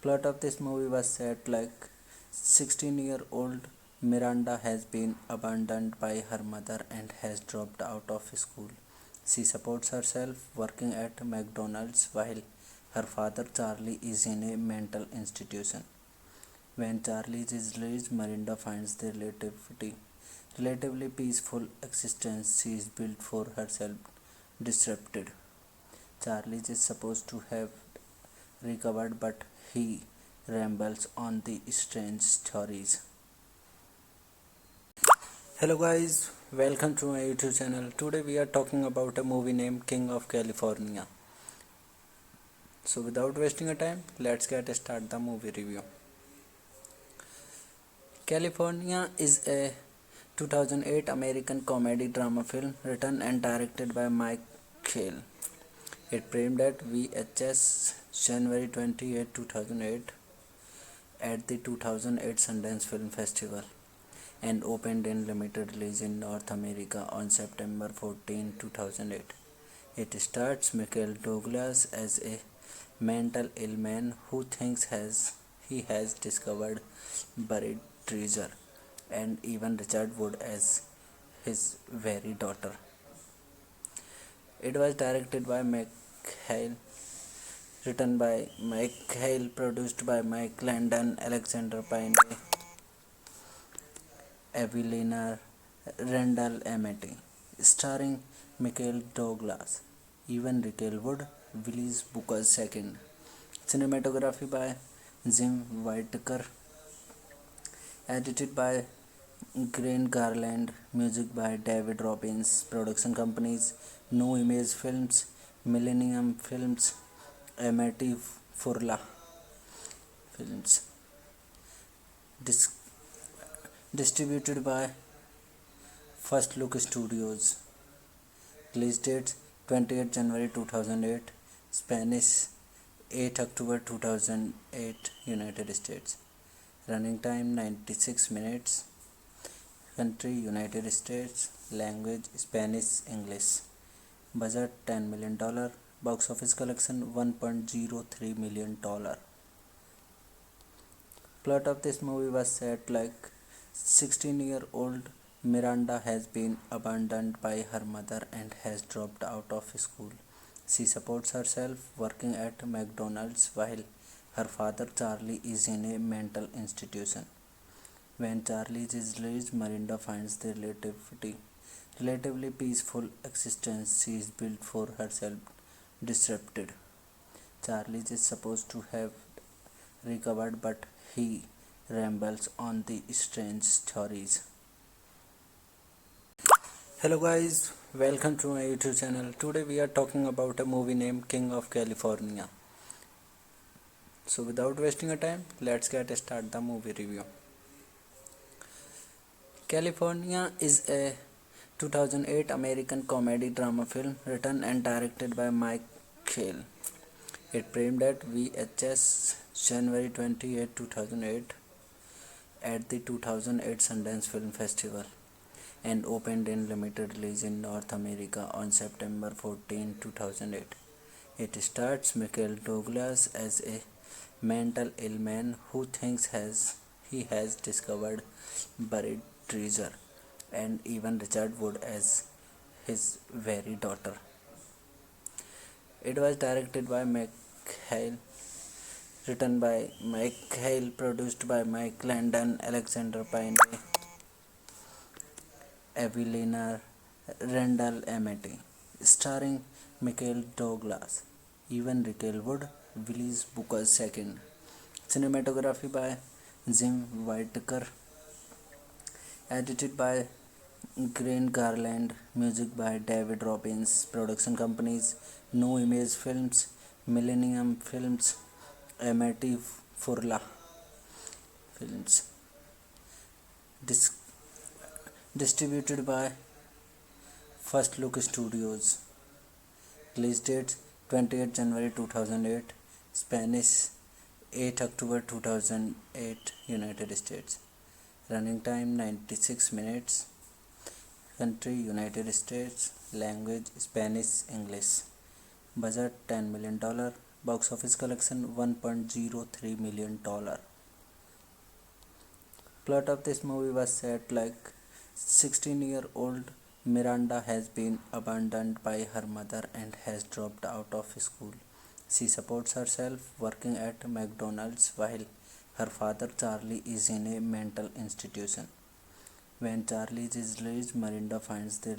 Plot of this movie was set like 16-year-old Miranda has been abandoned by her mother and has dropped out of school. She supports herself working at McDonald's while her father Charlie is in a mental institution. When Charlie is released, Miranda finds the relatively peaceful existence she is built for herself disrupted. Charlie is supposed to have recovered, but he rambles on the strange theories. Hello guys, welcome to my YouTube channel. Today we are talking about a movie named King of California. So without wasting a time, let's get start the movie review. California is a 2008 American comedy drama film written and directed by Mike Hale. It premiered at VHS January 28, 2008 at the 2008 Sundance Film Festival and opened in limited release in North America on September 14, 2008. It stars Michael Douglas as a mental ill man who thinks he has discovered buried treasure, and even Richard Wood as his very daughter. It was directed by Hale, written by Mike Hale, produced by Mike Landon, Alexander Payne, Evelina Randall Amity, starring Michael Douglas, Evan Rachel Wood, Willis Booker II. Cinematography by Jim Whittaker, edited by Grant Garland, music by David Robbins, production companies No Image Films, Millennium Films, Amity Furla Films. Dis- Distributed by First Look Studios. Release date 28 January 2008, Spanish 8 October 2008, United States. Running time 96 minutes. Country United States. Language Spanish, English. Budget $10 million. Box office collection $1.03 million. Plot of this movie was set like 16-year-old Miranda has been abandoned by her mother and has dropped out of school. She supports herself working at McDonald's while her father Charlie is in a mental institution. When Charlie is released, Miranda finds the relatively peaceful existence she is built for herself disrupted. Charlie is supposed to have recovered, but he rambles on the strange stories. Hello guys, welcome to my YouTube channel. Today we are talking about a movie named King of California. So without wasting a time, let's get start the movie review. California is a 2008 American comedy drama film written and directed by Mike Shale. It premiered at VHS January 28, 2008 at the 2008 Sundance Film Festival and opened in limited release in North America on September 14, 2008. It stars Michael Douglas as a mental ill man who thinks he has discovered buried treasure, and even Richard Wood as his very daughter. It was directed by Hale, written by Mike Hale, produced by Mike Landon, Alexander Payne, Evelina Randall Amity, starring Michael Douglas, Evan Rachel Wood, Willis Booker II. Cinematography by Jim Whittaker, edited by Grant Garland, music by David Robbins, production companies No Image Films, Millennium Films, Amity Furla Films. Distributed by First Look Studios. Release date 28 January 2008, Spanish 8 October 2008, United States. Running time 96 minutes. Country United States. Language Spanish, English. Budget $10 million. Box office collection $1.03 million. Plot of this movie was set like 16-year-old Miranda has been abandoned by her mother and has dropped out of school. She supports herself working at McDonald's while her father Charlie is in a mental institution. When Charlie is released, Miranda finds the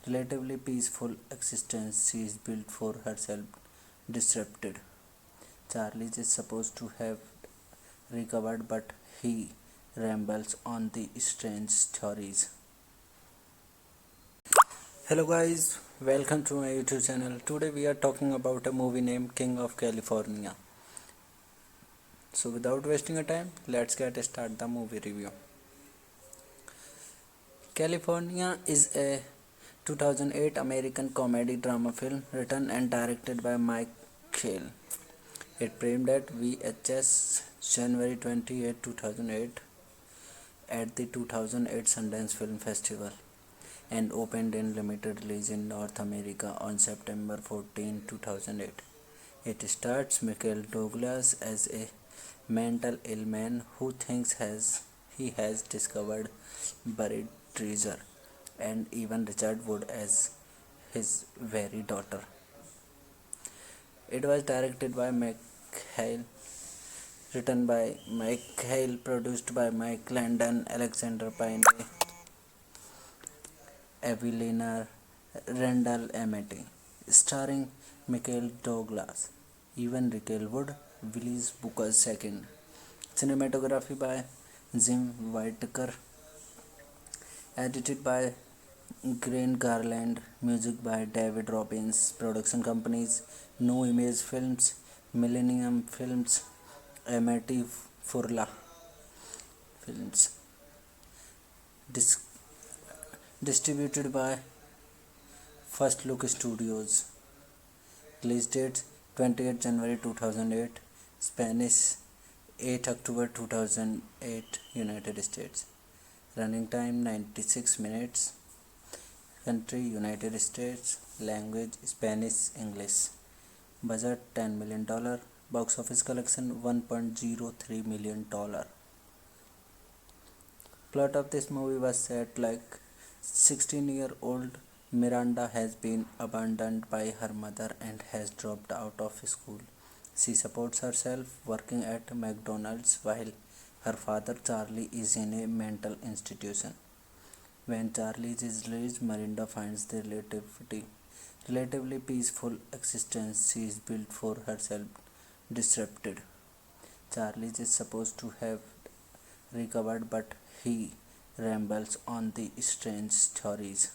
relatively peaceful existence she is built for herself disrupted. Charlie is supposed to have recovered, but he rambles on the strange stories. Hello guys, welcome to my YouTube channel. Today we are talking about a movie named King of California. So without wasting a time, let's get start the movie review. California is a 2008 American comedy drama film written and directed by Mike Shale. It premiered at VHS January 28, 2008 at the 2008 Sundance Film Festival and opened in limited release in North America on September 14, 2008. It stars Michael Douglas as a mental ill man who thinks he has discovered buried treasure, and even Richard Wood as his very daughter. It was directed by Hale, written by Mike Hale, produced by Mike Landon, Alexander Payne, Evelina Randall Amity, starring Michael Douglas, Evan Rachel Wood, Willis Booker II. Cinematography by Jim Whittaker, edited by Grant Garland, music by David Robbins, production companies No Image Films, Millennium Films, Amity Furla Films. Dis- Distributed by First Look Studios. Release date 28 January 2008, Spanish 8 October 2008, United States. Running time 96 minutes. Country United States. Language Spanish, English. Budget $10 million. Box office collection $1.03 million. Plot of this movie was set like 16-year-old Miranda has been abandoned by her mother and has dropped out of school. She supports herself working at McDonald's while her father Charlie is in a mental institution. When Charlie is released, Miranda finds the relatively peaceful existence she is built for herself disrupted. Charlie is supposed to have recovered, but he rambles on the strange stories